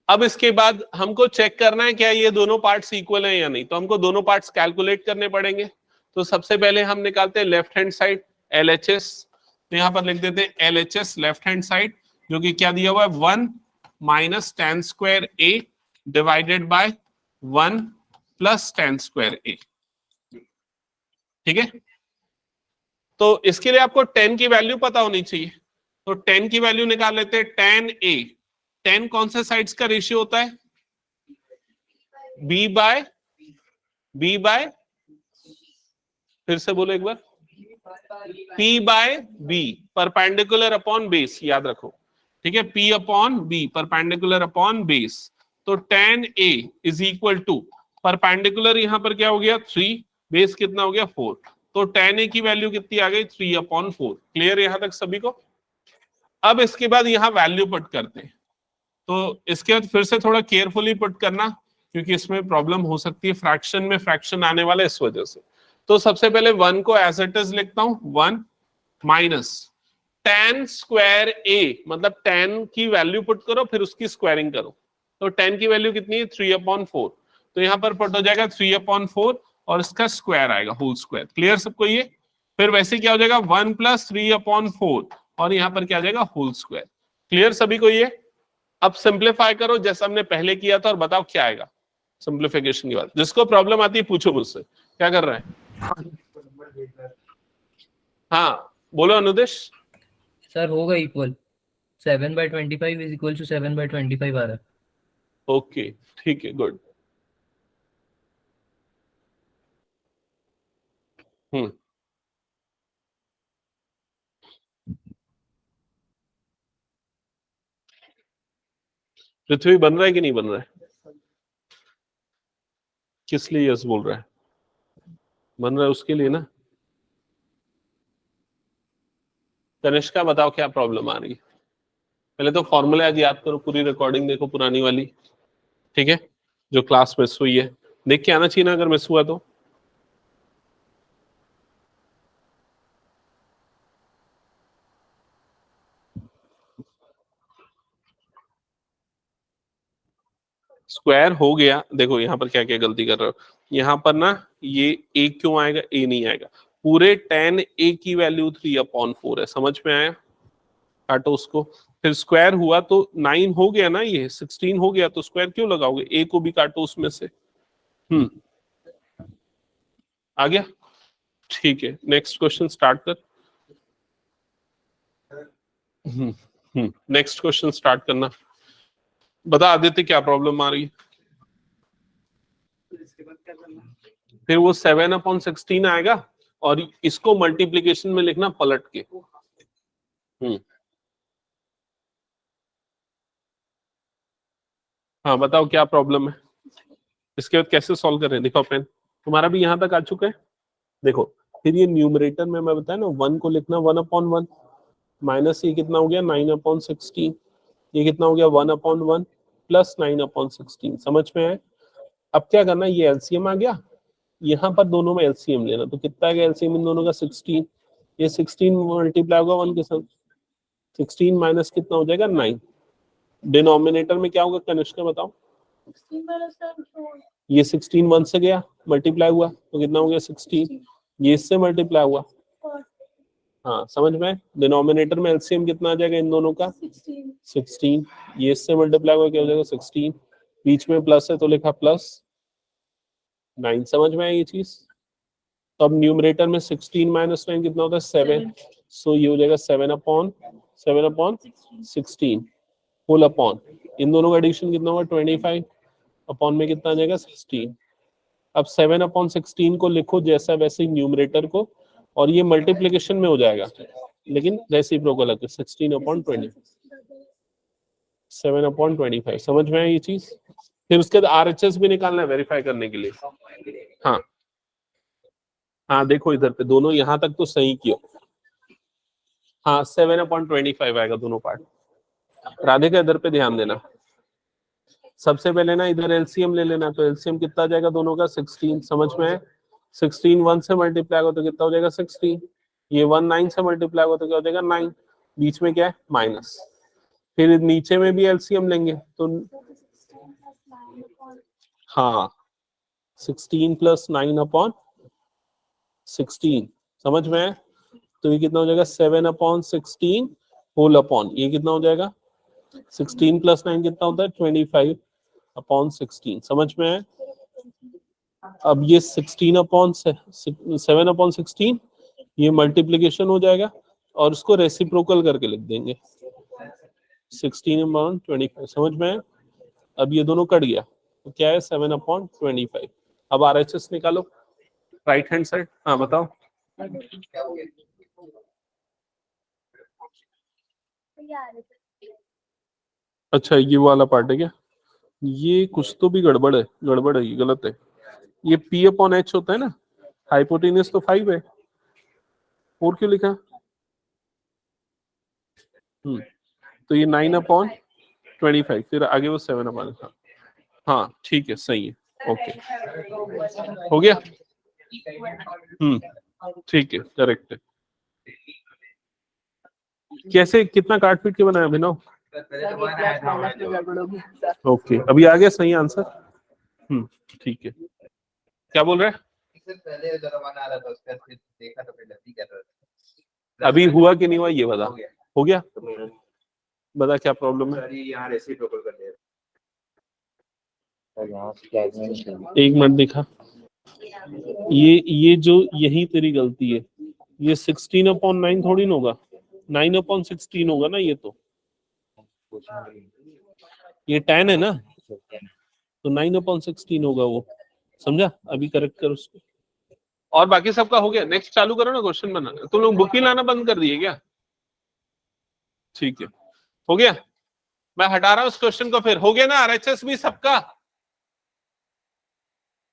अब इसके बाद हमको चेक करना है क्या ये दोनों पार्ट्स इक्वल हैं या नहीं। तो हमको दोनों पार्ट्स कैलकुलेट करने पड़ेंगे। तो सबसे पहले हम निकालते हैं लेफ्ट हैंड साइड LHS। तो यहां पर लिख देते हैं LHS लेफ्ट हैंड साइड, जो कि क्या दिया हुआ है 1 minus tan² A divided by 1 plus tan² A। ठीक है, तो इसके लिए आपको tan की वैल्यू पता होनी चाहिए। तो tan की वैल्यू निकाल लेते हैं tan A 10 कौन से साइड्स का रेशियो होता है? बी बाय, फिर से बोलो एक बार, P by B, perpendicular upon base, याद रखो, ठीक है, P upon B, perpendicular upon base. तो tan A is equal to, perpendicular यहां पर क्या हो गया 3, बेस कितना हो गया 4, तो tan A की वैल्यू कितनी आ गई 3 अपॉन 4। क्लियर यहां तक सभी को? अब इसके बाद यहां वैल्यू पुट करते हैं, तो इसके बाद फिर से थोड़ा केयरफुली पुट करना, क्योंकि इसमें प्रॉब्लम हो सकती है, फ्रैक्शन में फ्रैक्शन आने वाला है इस वजह से। तो सबसे पहले 1 को एज इट इज लिखता हूं, 1 माइनस tan स्क्वायर ए, मतलब tan की वैल्यू पुट करो फिर उसकी स्क्वायरिंग करो। तो tan की वैल्यू कितनी है 3 अपॉन 4, तो यहां पर पुट हो जाएगा 3 अपॉन 4 और इसका स्क्वायर आएगा, होल स्क्वायर। क्लियर सबको ये? फिर वैसे क्या हो जाएगा 1 प्लस 3 अपॉन 4 और यहां पर क्या आ जाएगा होल स्क्वायर। क्लियर सभी को ये? अब सिंप्लीफाई करो जैसा हमने पहले किया था और बताओ क्या आएगा सिंप्लीफिकेशन के बाद। जिसको प्रॉब्लम आती है पूछो मुझसे, क्या कर रहे हैं? हाँ बोलो अनुदेश। सर होगा इक्वल 7/25 इज इक्वल टू 7/25 आ रहा है। ओके ठीक है, गुड। पृथ्वी बन रहा है कि नहीं बन रहा है? किस लिए यस बोल रहा है? बन रहा है उसके लिए ना। तनिष्का बताओ क्या प्रॉब्लम आ रही है? पहले तो फॉर्मूला आज याद करो, पूरी रिकॉर्डिंग देखो पुरानी वाली, ठीक है, जो क्लास मिस हुई है देख के आना चाहिए ना, अगर मिस हुआ तो। स्क्वायर हो गया, देखो यहाँ पर क्या क्या गलती कर रहे हो, यहाँ पर ना ये ए क्यों आएगा, ए नहीं आएगा, पूरे tan ए की वैल्यू 3 अपॉन 4 है, समझ में आया? काटो उसको, फिर स्क्वायर हुआ तो 9 हो गया ना, ये 16 हो गया, तो स्क्वायर क्यों लगाओगे, ए को भी काटो उसमें से। आ गया? ठीक है, नेक्स्ट क्वेश्चन स्टार्ट कर। नेक्स्ट क्वेश्चन स्टार्ट करना। बता आदित्य क्या प्रॉब्लम आ रही है? फिर वो 7/16 आएगा और इसको मल्टीप्लीकेशन में लिखना पलट के। हाँ बताओ क्या प्रॉब्लम है, इसके बाद कैसे सॉल्व कर रहे हैं? दिखाओ पेन, तुम्हारा भी यहाँ तक आ चुका है। देखो फिर ये न्यूमरेटर में मैं बताया ना 1 को लिखना 1/1 माइनस ये कितना हो गया 9/16, ये कितना हो गया 1/1 प्लस 9/16। समझ में है? अब क्या करना, ये एलसीएम आ गया, यहाँ पर दोनों में एलसीएम लेना, तो कितना आएगा एलसीएम इन दोनों का 16, ये 16 मल्टीप्लाई होगा 1 के साथ, 16 माइनस कितना हो जाएगा 9, डिनोमिनेटर में क्या होगा कनिष्का बताओ? ये 16 1 से गया मल्टीप्लाई हुआ तो कितना हो गया 16, ये इससे मल्टीप्लाई हुआ। हाँ समझ में? डिनोमिनेटर में एलसीएम कितना आ जाएगा इन दोनों का 16, ये इससे मल्टीप्लाई हुआ क्या हो जाएगा 16, बीच में प्लस है तो लिखा प्लस 9। समझ में है ये चीज? तो अब न्यूमरेटर में 16 माइनस 9 कितना होता है 7, सो ये हो जाएगा 7/16 होल अपॉन, इन दोनों का एडिशन कितना होगा 25 अपॉन में कितना आ जाएगा 16। अब 7/16 को लिखो जैसा वैसे न्यूमरेटर को, और ये मल्टीप्लिकेशन में हो जाएगा लेकिन रेसिप्रोकल है, 16/20, 7/25। समझ में है ये चीज? फिर उसके बाद आरएचएस भी निकालना है वेरीफाई करने के लिए। हाँ हाँ देखो इधर पे दोनों यहाँ तक तो सही किया। हाँ 7/25 आएगा दोनों पार्ट। राधिका इधर पे ध्यान देना, सबसे पहले ना इधर एलसीएम ले लेना, तो एलसीएम कितना आ जाएगा दोनों का 16। समझ में है? 16 1 से मल्टीप्लाई होगा तो कितना हो जाएगा 16, ये 1 9 से मल्टीप्लाई होगा तो क्या हो जाएगा 9, बीच में क्या है माइनस, फिर नीचे में भी एलसीएम लेंगे तो हाँ 16 प्लस 9/16। समझ में है? तो ये कितना हो जाएगा 7/16 होल अपॉन, ये कितना हो जाएगा 16 प्लस 9 कितना होता है 25/16। समझ में है? अब ये 7/16 ये मल्टीप्लीकेशन हो जाएगा और उसको रेसिप्रोकल करके लिख देंगे। 16/25 समझ में है? अब ये दोनों कट गया तो क्या है 7/25। अब आरएचएस निकालो राइट हैंड साइड। हाँ बताओ। अच्छा ये वाला पार्ट है क्या? ये कुछ तो भी गड़बड़ है, गड़बड़ है, ये गलत है। ये P/H होता है ना, हाइपोटेन्यूज तो 5 है, 4 क्यों लिखा? तो ये 9/25, फिर आगे वो 7/। हाँ ठीक है, सही है, ओके हो गया। ठीक है, करेक्ट है। कैसे कितना काट पीट के बनाया अभिनव? ओके, अभी आ गया सही आंसर। ठीक है, क्या बोल रहे हैं? पहले जमाना आ रहा था उसका, फिर देखा तो फिर लड़की कर रहा था। अभी हुआ कि नहीं हुआ ये बता। हो गया, बता क्या प्रॉब्लम है? यहाँ रेसिप्रोकल कर दे। एक मिनट दिखा, ये जो यही तेरी गलती है। ये 16/9 थोड़ी ना होगा, 9/16 होगा ना ये तो। ये 10 है ना, तो 9/16 होगा वो, समझा? अभी करेक्ट कर उसको। और बाकी सबका हो गया, नेक्स्ट चालू करो ना क्वेश्चन बनाना। तुम लोग बुक ही लाना बंद कर दिए क्या? ठीक है, हो गया। मैं हटा रहा हूं उस क्वेश्चन को। फिर हो गया ना आरएचएस भी सबका?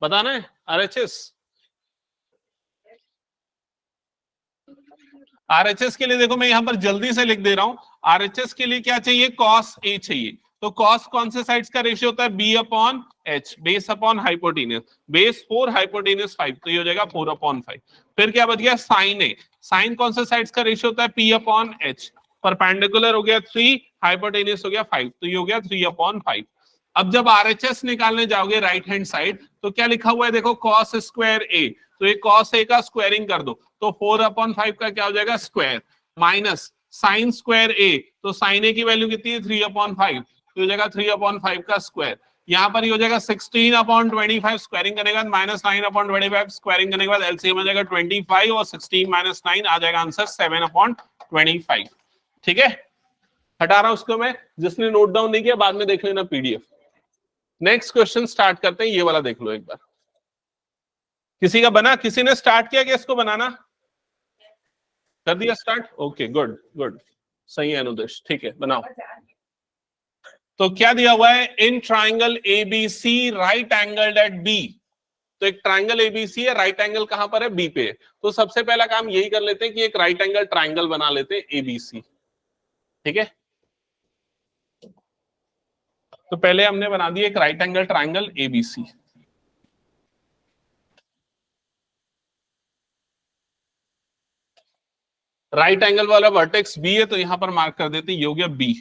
बताना है आरएचएस। आरएचएस के लिए देखो मैं यहां पर जल्दी से लिख दे रहा हूं। आरएचएस के लिए क्या चाहिए? कॉस ए चाहिए। तो कॉस कौन से साइड्स का रेशियो होता है? B/H, base upon hypotenuse. Base 4, hypotenuse 5, तो ये हो जाएगा 4/5। फिर क्या बच गया? साइन ए। साइन कौन से साइड्स का रेशियो होता है? P/H। परपेंडिकुलर हो गया 3, हाइपोटेन्यूज हो गया 5, तो ये हो गया 3/5। अब जब आरएचएस निकालने जाओगे राइट हैंड साइड, तो क्या लिखा हुआ है देखो, कॉस स्क्वायर ए। तो ये कॉस ए का स्क्वायरिंग कर दो, तो 4/5 का क्या हो जाएगा? स्क्वायर, माइनस साइन स्क्वायर ए। तो साइन ए की वैल्यू कितनी है? 3/5, तो हो जाएगा 3/5 का स्क्वायर। यहाँ पर ये हो जाएगा 16/25, स्क्वायरिंग करने के बाद माइनस 9/25, स्क्वायरिंग करने के बाद एलसीएम आ जाएगा 25, और 16 - 9 आ जाएगा आंसर 7/25। ठीक है, हटा रहा हूं उसको मैं। जिसने नोट डाउन नहीं किया बाद में देख लेना पीडीएफ। नेक्स्ट क्वेश्चन स्टार्ट करते हैं, ये वाला देख लो एक बार। किसी का बना? किसी ने स्टार्ट किया क्या इसको बनाना? कर दिया स्टार्ट? ओके, गुड गुड, सही है अनुदेश। ठीक है, बनाओ। तो क्या दिया हुआ है? In triangle ABC right angled at B. तो एक ट्राइंगल एबीसी है, राइट एंगल कहां पर है? बी पे। तो सबसे पहला काम यही कर लेते हैं कि एक राइट एंगल ट्राइंगल बना लेते हैं एबीसी। ठीक है, तो पहले हमने बना दिया एक right angle triangle ABC. Right angle वाला वर्टेक्स बी है, तो यहां पर मार्क कर देते, ये हो गया बी।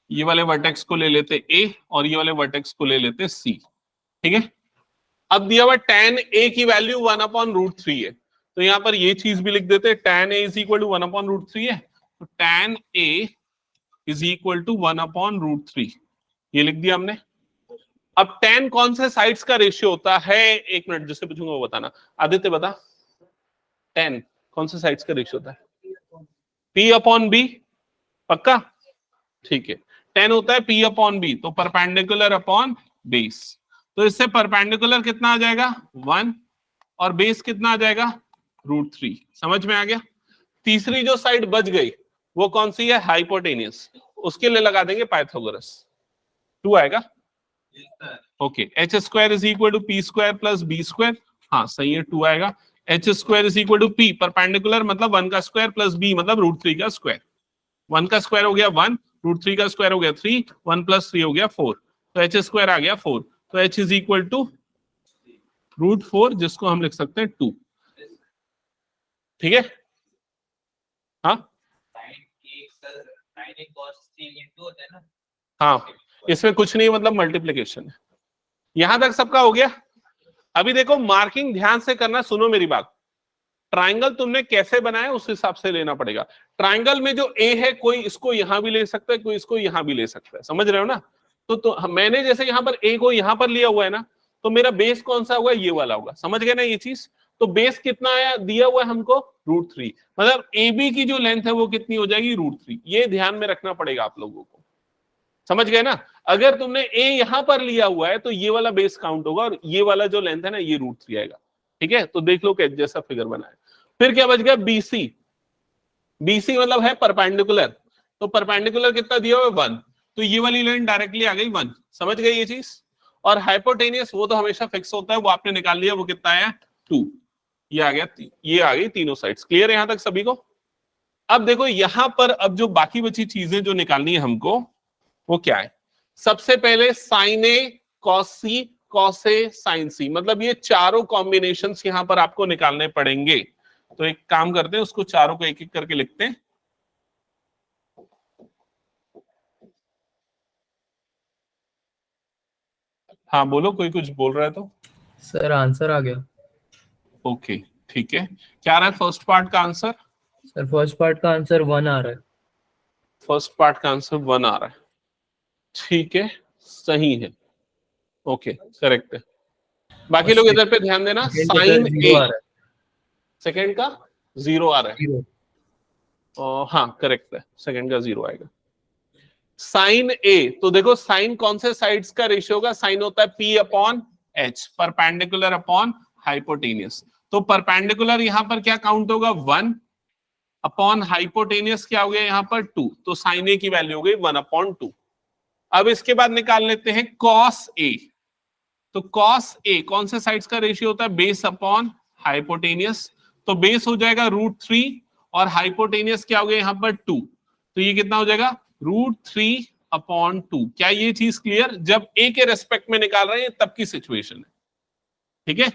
ये वाले वर्टेक्स को ले लेते ए, और ये वाले वर्टेक्स को ले लेते सी। ठीक है, अब दिया हुआ tan a की वैल्यू 1/√3 है, तो यहां पर ये चीज भी लिख देते, tan a = 1/√3 है, तो tan a = 1/√3, ये लिख दिया हमने। अब tan कौन से साइड्स का रेशियो होता है? एक मिनट, जिससे पूछूंगा वो बताना। आदित्य बता, tan कौन से साइड्स का रेशियो होता है? P/B, पक्का? ठीक है, tan होता है P/B, तो परपेंडिकुलर अपॉन बेस। तो इससे परपेंडिकुलर कितना आ जाएगा? 1, और बेस कितना आ जाएगा? √3। समझ में आ गया? तीसरी जो साइड बच गई वो कौन सी है? हाइपोटेनियस। उसके लिए लगा देंगे पाइथागोरस, 2 आएगा। Okay, h² = p² + b²। हाँ सही है, 2 आएगा। h² = p, परपेंडिकुलर मतलब 1 का स्क्वायर प्लस b मतलब √3 का स्क्वायर। 1 का स्क्वायर हो गया 1, √3 का स्क्वायर हो गया 3, 1 + 3 हो गया 4, तो h² आ गया 4। तो h = √4, जिसको हम लिख सकते हैं 2। ठीक है, हाँ हाँ, इसमें कुछ नहीं, मतलब मल्टीप्लिकेशन है। यहां तक सबका हो गया। अभी देखो मार्किंग ध्यान से करना, सुनो मेरी बात। ट्राइंगल तुमने कैसे बनाया उस हिसाब से लेना पड़ेगा। ट्राइंगल में जो ए है, कोई इसको यहां भी ले सकता है, कोई इसको यहां भी ले सकता है, समझ रहे हो ना? तो मैंने जैसे यहां पर ए को यहां पर लिया हुआ है ना, तो मेरा बेस कौन सा होगा? ये वाला होगा। समझ गए ना ये चीज? तो बेस कितना आया दिया हुआ है हमको? √3, मतलब ए बी की जो लेंथ है वो कितनी हो जाएगी? √3। ये ध्यान में रखना पड़ेगा आप लोगों को। समझ गए ना? अगर तुमने ए यहां पर लिया हुआ है तो ये वाला बेस काउंट होगा और ये वाला जो लेंथ है ना ये √3 आएगा। ठीक है, तो देख लो कैसे जैसा फिगर बना है। फिर क्या बच गया? बीसी। बीसी मतलब है परपेंडिकुलर, तो परपेंडिकुलर कितना दिया हुआ है? 1, तो ये वाली लाइन डायरेक्टली आ गई 1। समझ गए ये चीज? और हाइपोटेनियस वो तो हमेशा फिक्स होता है, वो आपने निकाल लिया, वो कितना है? 2। ये आ गया, ये आ गई तीनों साइड्स। क्लियर है यहां तक सभी को? अब देखो यहां पर अब जो बाकी बची चीजें जो निकालनी है हमको, वो क्या है? सबसे पहले sign A cos C cos A sign सी, मतलब ये चारों कॉम्बिनेशंस यहां पर आपको निकालने पड़ेंगे। तो एक काम करते हैं, उसको चारों को एक एक करके लिखते हैं। हाँ बोलो, कोई कुछ बोल रहा है तो। सर आंसर आ गया। ओके ठीक है, क्या आ रहा है फर्स्ट पार्ट का आंसर? सर फर्स्ट पार्ट का आंसर 1 आ रहा है। फर्स्ट पार्ट का आंसर 1 आ रहा है, ठीक है, सही है, ओके करेक्ट है। बाकी लोग इधर पे ध्यान देना, साइन ए, सेकंड का 0 आ रहा है। 0 हाँ करेक्ट है, सेकंड का 0 आएगा। साइन ए, तो देखो साइन कौन से साइड्स का रेशियो होगा? साइन होता है P upon H, perpendicular upon hypotenuse. तो परपेंडिकुलर यहां पर क्या काउंट होगा? 1 अपॉन हाइपोटेनियस क्या हो गया यहां पर? 2, तो साइन ए की वैल्यू हो गई 1/2। अब इसके बाद निकाल लेते हैं कॉस ए। तो कॉस ए कौन से साइड्स का रेशियो होता है? बेस अपॉन हाइपोटेनियस, तो बेस हो जाएगा √3 और हाइपोटेनियस क्या हो गया यहां पर? 2, तो ये कितना हो जाएगा? √3/2। क्या ये चीज क्लियर? जब ए के रेस्पेक्ट में निकाल रहे हैं तब की सिचुएशन है, ठीक है।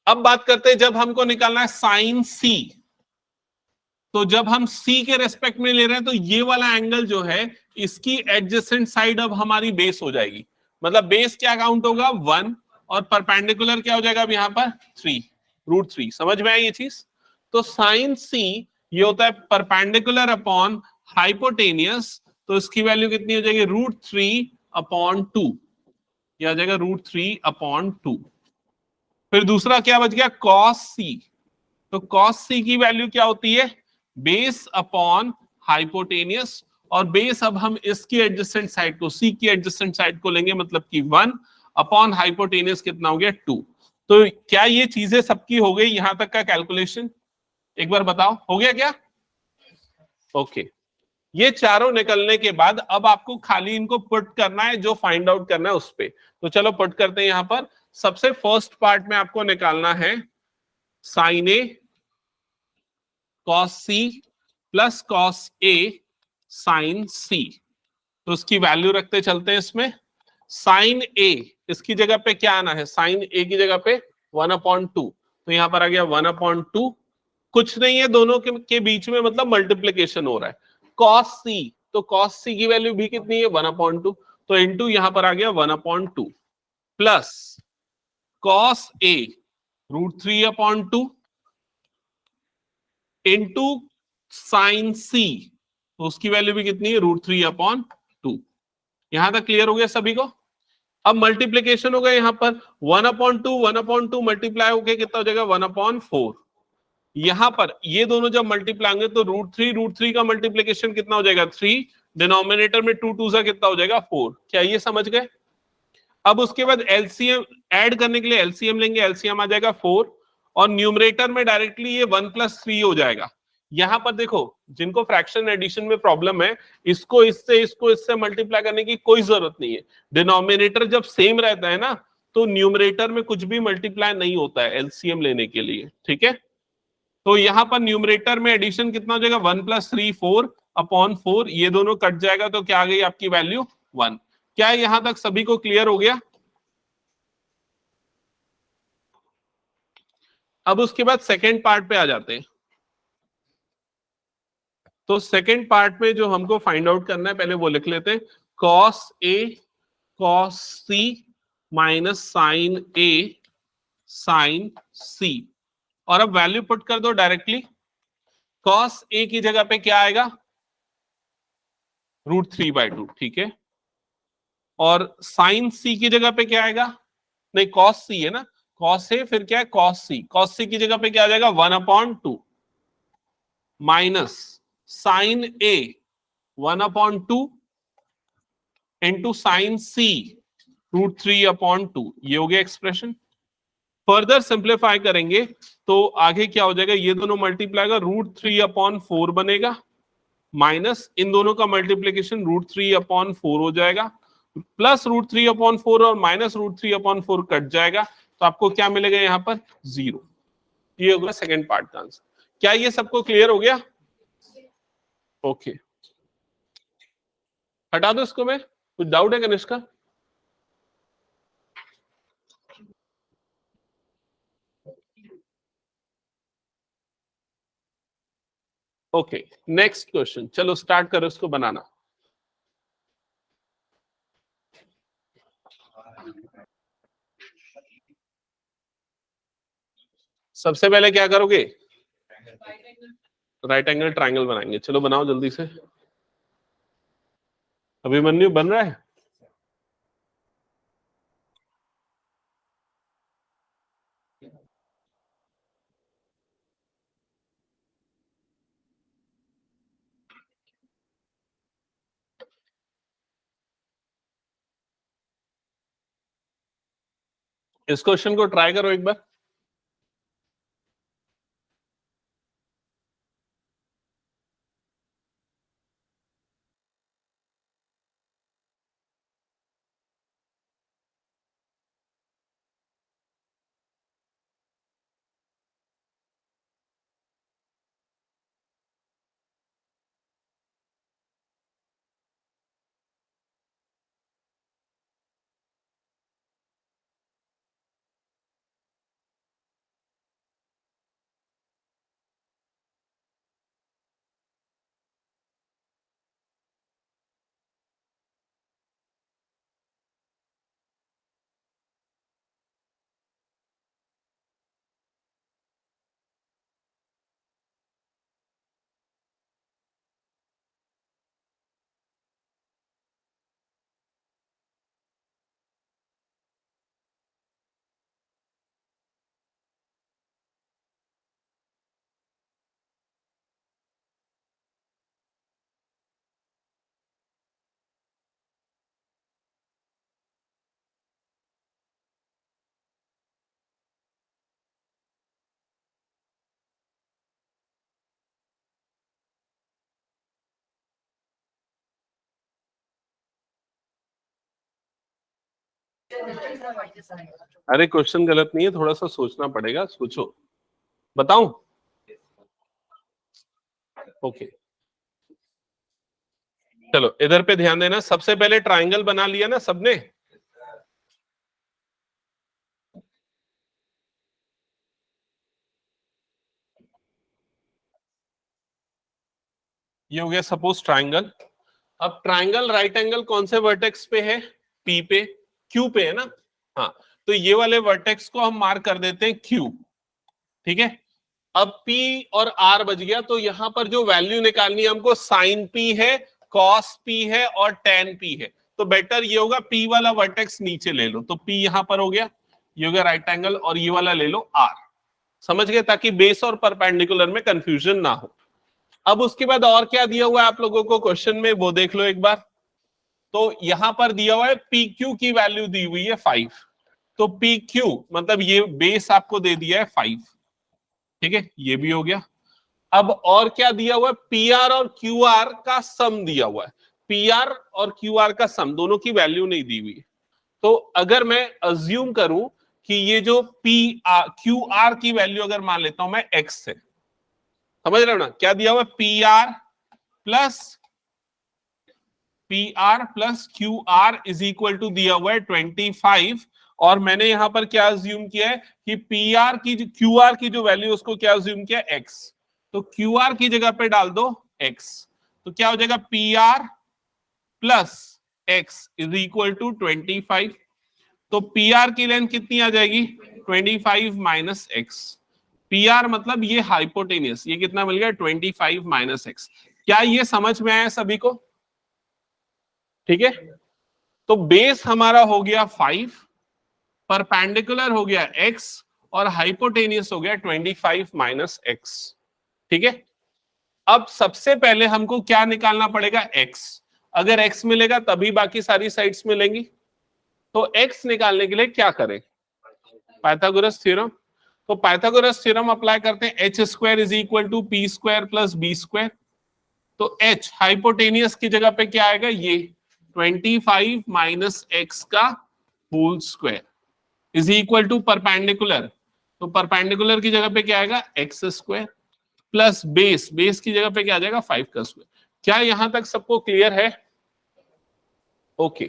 अब बात करते हैं जब हमको निकालना है साइन सी, तो जब हम सी के रेस्पेक्ट में ले रहे हैं तो ये वाला एंगल जो है इसकी एडजेसेंट साइड अब हमारी बेस हो जाएगी। मतलब बेस क्या काउंट होगा? 1 और परपेंडिकुलर क्या हो जाएगा अब यहां पर? 3, √3। समझ में आई ये चीज? तो साइन सी ये होता है परपेंडिकुलर अपॉन हाइपोटेनियस, तो इसकी वैल्यू कितनी हो जाएगी? √3/2, यह आ जाएगा √3/2। फिर दूसरा क्या बच गया? कॉस सी, तो कॉस सी की वैल्यू क्या होती है? बेस अपॉन हाइपोटेनियस, और बेस अब हम इसकी एडजेसेंट साइड को, सी की एडजेसेंट साइड को लेंगे, मतलब कि 1 अपॉन हाइपोटेनियस कितना हो गया? 2। तो क्या ये चीजें सबकी हो गई यहां तक का कैलकुलेशन? एक बार बताओ, हो गया क्या? ओके, ये चारों निकलने के बाद अब आपको खाली इनको पुट करना है, जो फाइंड आउट करना है उस पे। तो चलो पुट करते हैं यहां पर। सबसे फर्स्ट पार्ट में आपको निकालना है sign A cos C plus cos A sign सी, तो उसकी वैल्यू रखते चलते हैं इसमें। साइन ए इसकी जगह पे क्या आना है? साइन ए की जगह पे 1/2, तो यहां पर आ गया 1/2। कुछ नहीं है, दोनों के बीच में मतलब मल्टीप्लीकेशन हो रहा है। कॉस सी, तो कॉस सी की वैल्यू भी कितनी है? 1/2, तो इनटू यहां पर आ गया 1/2 plus cos A √3/2 into sine सी, तो उसकी वैल्यू भी कितनी है? √3/2। यहां तक क्लियर हो गया सभी को? अब मल्टीप्लीकेशन हो गया यहां पर 1/2 मल्टीप्लाई होके कितना हो जाएगा? 1/4। यहां पर ये दोनों जब मल्टीप्लाई होंगे तो √3 का मल्टीप्लीकेशन कितना हो जाएगा? 3, डिनोमिनेटर में 2 2 सा कितना हो जाएगा? 4। क्या ये समझ गए? अब उसके बाद एलसीएम ऐड करने के लिए एलसीएम लेंगे, एलसीएम आ जाएगा 4 और न्यूमरेटर में डायरेक्टली ये 1 + 3 हो जाएगा। यहां पर देखो, जिनको फ्रैक्शन एडिशन में प्रॉब्लम है, इसको इससे मल्टीप्लाई करने की कोई जरूरत नहीं है। डिनोमिनेटर जब सेम रहता है ना, तो न्यूमरेटर में कुछ भी मल्टीप्लाई नहीं होता है एलसीएम लेने के लिए, ठीक है। तो यहां पर न्यूमरेटर में एडिशन कितना हो जाएगा? 1 + 3 4/4, ये दोनों कट जाएगा तो क्या आ गई आपकी वैल्यू? 1। क्या यहां तक सभी को क्लियर हो गया? अब उसके बाद सेकेंड पार्ट पे आ जाते हैं। तो सेकेंड पार्ट में जो हमको फाइंड आउट करना है, पहले वो लिख लेते हैं। Cos A cos C minus sign A sign सी, और अब वैल्यू पुट कर दो डायरेक्टली। कॉस ए की जगह पे क्या आएगा? √3/2, ठीक है। और साइन सी की जगह पे क्या आएगा? नहीं, कॉस सी है ना, कॉस ए फिर क्या है? कॉस सी। कॉस सी की जगह पे क्या आ जाएगा? 1/2 माइनस साइन ए 1/2 इंटू साइन सी √3/2, ये हो गया एक्सप्रेशन। फर्दर सिंप्लीफाई करेंगे तो आगे क्या हो जाएगा, ये दोनों मल्टीप्लाई का √3/4 बनेगा, माइनस इन दोनों का मल्टीप्लीकेशन √3/4 हो जाएगा, प्लस √3/4 और माइनस √3/4 कट जाएगा, तो आपको क्या मिलेगा यहाँ पर 0। ये होगा सेकंड पार्ट का आंसर। क्या ये सबको क्लियर हो गया? ओके, हटा दो इसको। मैं कुछ डाउट है कनिष्का? ओके, नेक्स्ट क्वेश्चन, चलो स्टार्ट करो इसको बनाना। सबसे पहले क्या करोगे? राइट एंगल ट्रायंगल बनाएंगे। चलो बनाओ जल्दी से। अभिमन्यु बन रहा है? इस क्वेश्चन को ट्राई करो एक बार। अरे क्वेश्चन गलत नहीं है, थोड़ा सा सोचना पड़ेगा, सोचो। बताऊं? ओके, चलो इधर पे ध्यान देना। सबसे पहले ट्रायंगल बना लिया ना सबने? ये हो गया सपोज ट्रायंगल। अब ट्रायंगल राइट एंगल कौन से वर्टेक्स पे है? पी पे, क्यू पे है ना? हाँ, तो ये वाले वर्टेक्स को हम मार्क कर देते हैं क्यू। ठीक है, अब P और R बच गया, तो यहां पर जो वैल्यू निकालनी है हमको, साइन P है, कॉस P है और टेन P है। तो बेटर ये होगा P वाला वर्टेक्स नीचे ले लो, तो P यहां पर हो गया, ये हो गया राइट एंगल, और ये वाला ले लो R। समझ गए? ताकि बेस और परपेंडिकुलर में कंफ्यूजन ना हो। अब उसके बाद और क्या दिया हुआ है आप लोगों को क्वेश्चन में, वो देख लो एक बार। तो यहां पर दिया हुआ है PQ की वैल्यू दी हुई है 5, तो PQ मतलब ये बेस आपको दे दिया है 5। ठीक है, ये भी हो गया। अब और क्या दिया हुआ है? PR और QR का सम दिया हुआ है। PR और QR का सम, दोनों की वैल्यू नहीं दी हुई है। तो अगर मैं अज्यूम करूं कि ये जो QR की वैल्यू अगर मान लेता हूं मैं X है, समझ रहे हो ना? क्या दिया हुआ है? PR plus QR is equal to दिया हुआ है 25, और मैंने यहां पर क्या अज्यूम किया है कि PR की QR की जो वैल्यू उसको क्या अज्यूम किया? X। तो QR की जगह पे डाल दो X, तो क्या हो जाएगा? PR plus X is equal to 25। तो PR की लेंथ कितनी आ जाएगी? 25 माइनस X। PR मतलब ये हाइपोटेनियस, ये कितना मिल गया? 25 माइनस X। क्या ये समझ में आया सभी को? ठीक है, तो बेस हमारा हो गया 5, परपेंडिकुलर हो गया X, और हाइपोटेनियस हो गया 25 माइनस X। ठीक है, अब सबसे पहले हमको क्या निकालना पड़ेगा, x। अगर x मिलेगा तभी बाकी सारी साइड्स मिलेंगी। तो x निकालने के लिए क्या करें, पाइथागोरस थ्योरम। तो पाइथागोरस थ्योरम अप्लाई करते हैं, H square is equal to P square plus B square. तो h हाइपोटेनियस की जगह पे क्या आएगा, ये 25 माइनस एक्स का whole square is equal to perpendicular. तो परपेंडिकुलर की जगह पे क्या आएगा, X square plus base, base की जगह पे क्या आ जाएगा, 5 का स्क्वायर। क्या यहां तक सबको क्लियर है? ओके।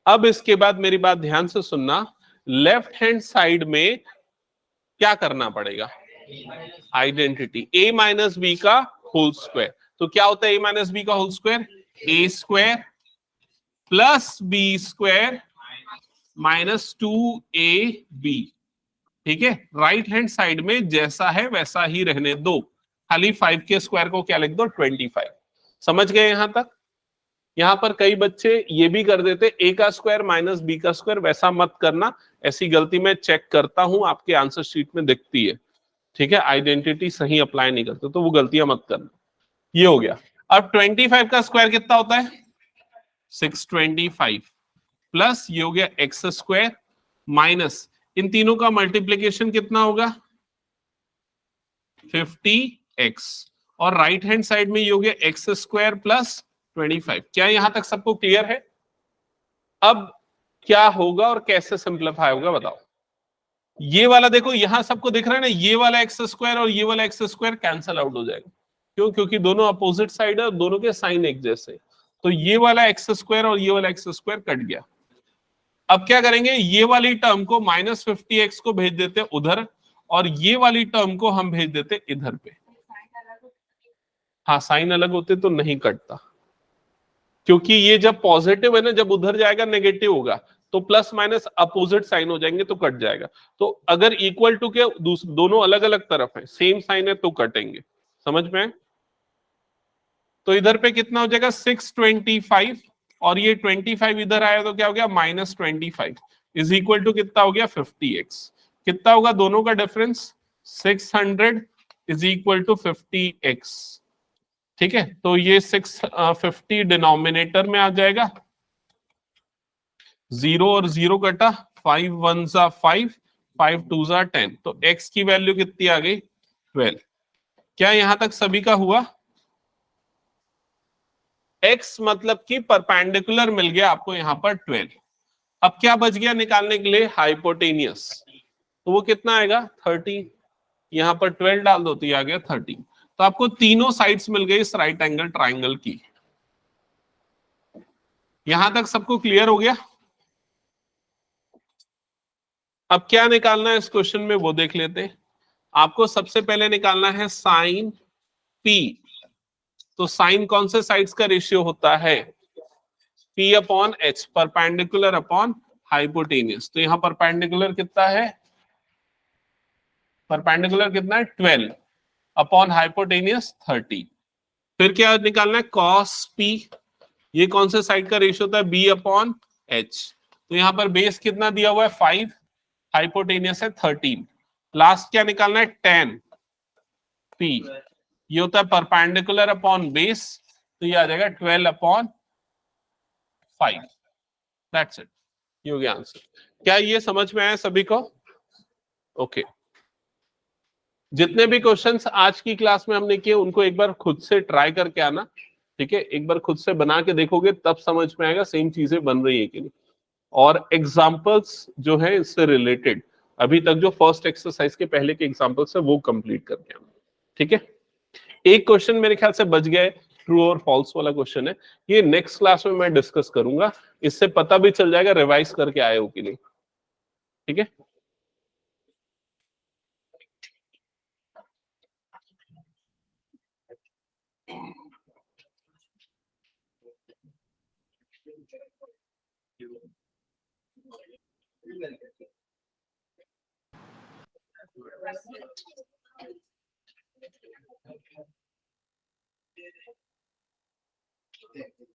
अब इसके बाद मेरी बात ध्यान से सुनना, लेफ्ट हैंड साइड में क्या करना पड़ेगा, आइडेंटिटी a माइनस बी का होल स्क्वायर। तो क्या होता है a माइनस बी का whole square, a square plus B square minus 2ab। ठीक है, राइट हैंड साइड में जैसा है वैसा ही रहने दो, खाली 5 के स्क्वायर को क्या लिख दो, 25। समझ गए यहां तक? यहां पर कई बच्चे ये भी कर देते, a का स्क्वायर माइनस बी का स्क्वायर, वैसा मत करना। ऐसी गलती मैं चेक करता हूं, आपके आंसर शीट में दिखती है। ठीक है, आइडेंटिटी सही अप्लाई नहीं करते तो वो गलतियां मत करना। ये हो गया। अब 25 का स्क्वायर कितना होता है, 625 प्लस ये हो गया एक्स स्क्वायर माइनस इन तीनों का मल्टीप्लीकेशन कितना होगा, 50x, और राइट हैंड साइड में ये हो गया एक्स स्क्वायर प्लस 25। क्या यहां तक सबको क्लियर है? अब क्या होगा और कैसे सिंप्लीफाई होगा बताओ। ये वाला देखो, यहां सबको दिख रहा है ना, ये वाला एक्स स्क्वायर और ये वाला एक्स स्क्वायर कैंसल आउट हो जाएगा। क्यों? क्योंकि दोनों अपोजिट साइड है और दोनों के साइन एक जैसे। तो ये वाला एक्स स्क्वायर और ये वाला एक्स स्क्वायर कट गया। अब क्या करेंगे, ये वाली टर्म को माइनस 50x को भेज देते उधर, और ये वाली टर्म को हम भेज देते इधर पे। हाँ, साइन अलग होते तो नहीं कटता, क्योंकि ये जब पॉजिटिव है ना, जब उधर जाएगा नेगेटिव होगा, तो प्लस माइनस अपोजिट साइन हो जाएंगे तो कट जाएगा। तो अगर इक्वल टू के दोनों अलग अलग तरफ है, सेम साइन है तो कटेंगे। समझ में आए? तो इधर पे कितना हो जाएगा, 625, और ये 25 इधर आया तो क्या हो गया, माइनस 25 इज इक्वल टू कितना हो गया, 50x। कितना होगा दोनों का difference, 600 is equal to 50x। ठीक है, तो ये 650 डिनोमिनेटर में आ जाएगा, 0 और 0 कटा, 5 1 जा 5, 5 2 जा 10। तो x की वैल्यू कितनी आ गई, 12। क्या यहां तक सभी का हुआ? x मतलब कि परपेंडिकुलर मिल गया आपको यहां पर 12। अब क्या बच गया निकालने के लिए, हाइपोटेनियस। तो वो कितना आएगा, 13। यहां पर 12 डाल दो तो ये आ गया 13। तो आपको तीनों साइड्स मिल गई इस राइट एंगल ट्राइंगल की। यहां तक सबको क्लियर हो गया? अब क्या निकालना है इस क्वेश्चन में वो देख लेते हैं। आपको सबसे पहले निकालना है साइन P। तो साइन कौन से साइड्स का रेशियो होता है, P upon H, perpendicular upon hypotenuse. तो यहां परपेंडिकुलर कितना है, परपेंडिकुलर कितना है, 12 अपॉन हाइपोटेनियस 30। फिर क्या निकालना है, कॉस P। ये कौन से साइड का रेशियो होता है, B अपॉन H। तो यहां पर बेस कितना दिया हुआ है, 5, हाइपोटेनियस है 13। लास्ट क्या निकालना है, tan P। ये होता है परपेंडिकुलर अपॉन बेस, तो ये आ जाएगा 12 अपॉन 5। दैट्स इट, ये हो गया आंसर। क्या ये समझ में आया सभी को? ओके। जितने भी क्वेश्चंस आज की क्लास में हमने किए उनको एक बार खुद से ट्राई करके आना। ठीक है, एक बार खुद से बना के देखोगे तब समझ में आएगा सेम चीजें बन रही है कि नहीं। और एग्जाम्पल्स जो है इससे रिलेटेड अभी तक जो फर्स्ट एक्सरसाइज के पहले के एग्जाम्पल्स है वो कंप्लीट करके आना। ठीक है, एक क्वेश्चन मेरे ख्याल से बच गया है, ट्रू और फॉल्स वाला क्वेश्चन है। ये नेक्स्ट क्लास में मैं डिस्कस करूंगा, इससे पता भी चल जाएगा रिवाइज करके आए हो कि नहीं। ठीक है।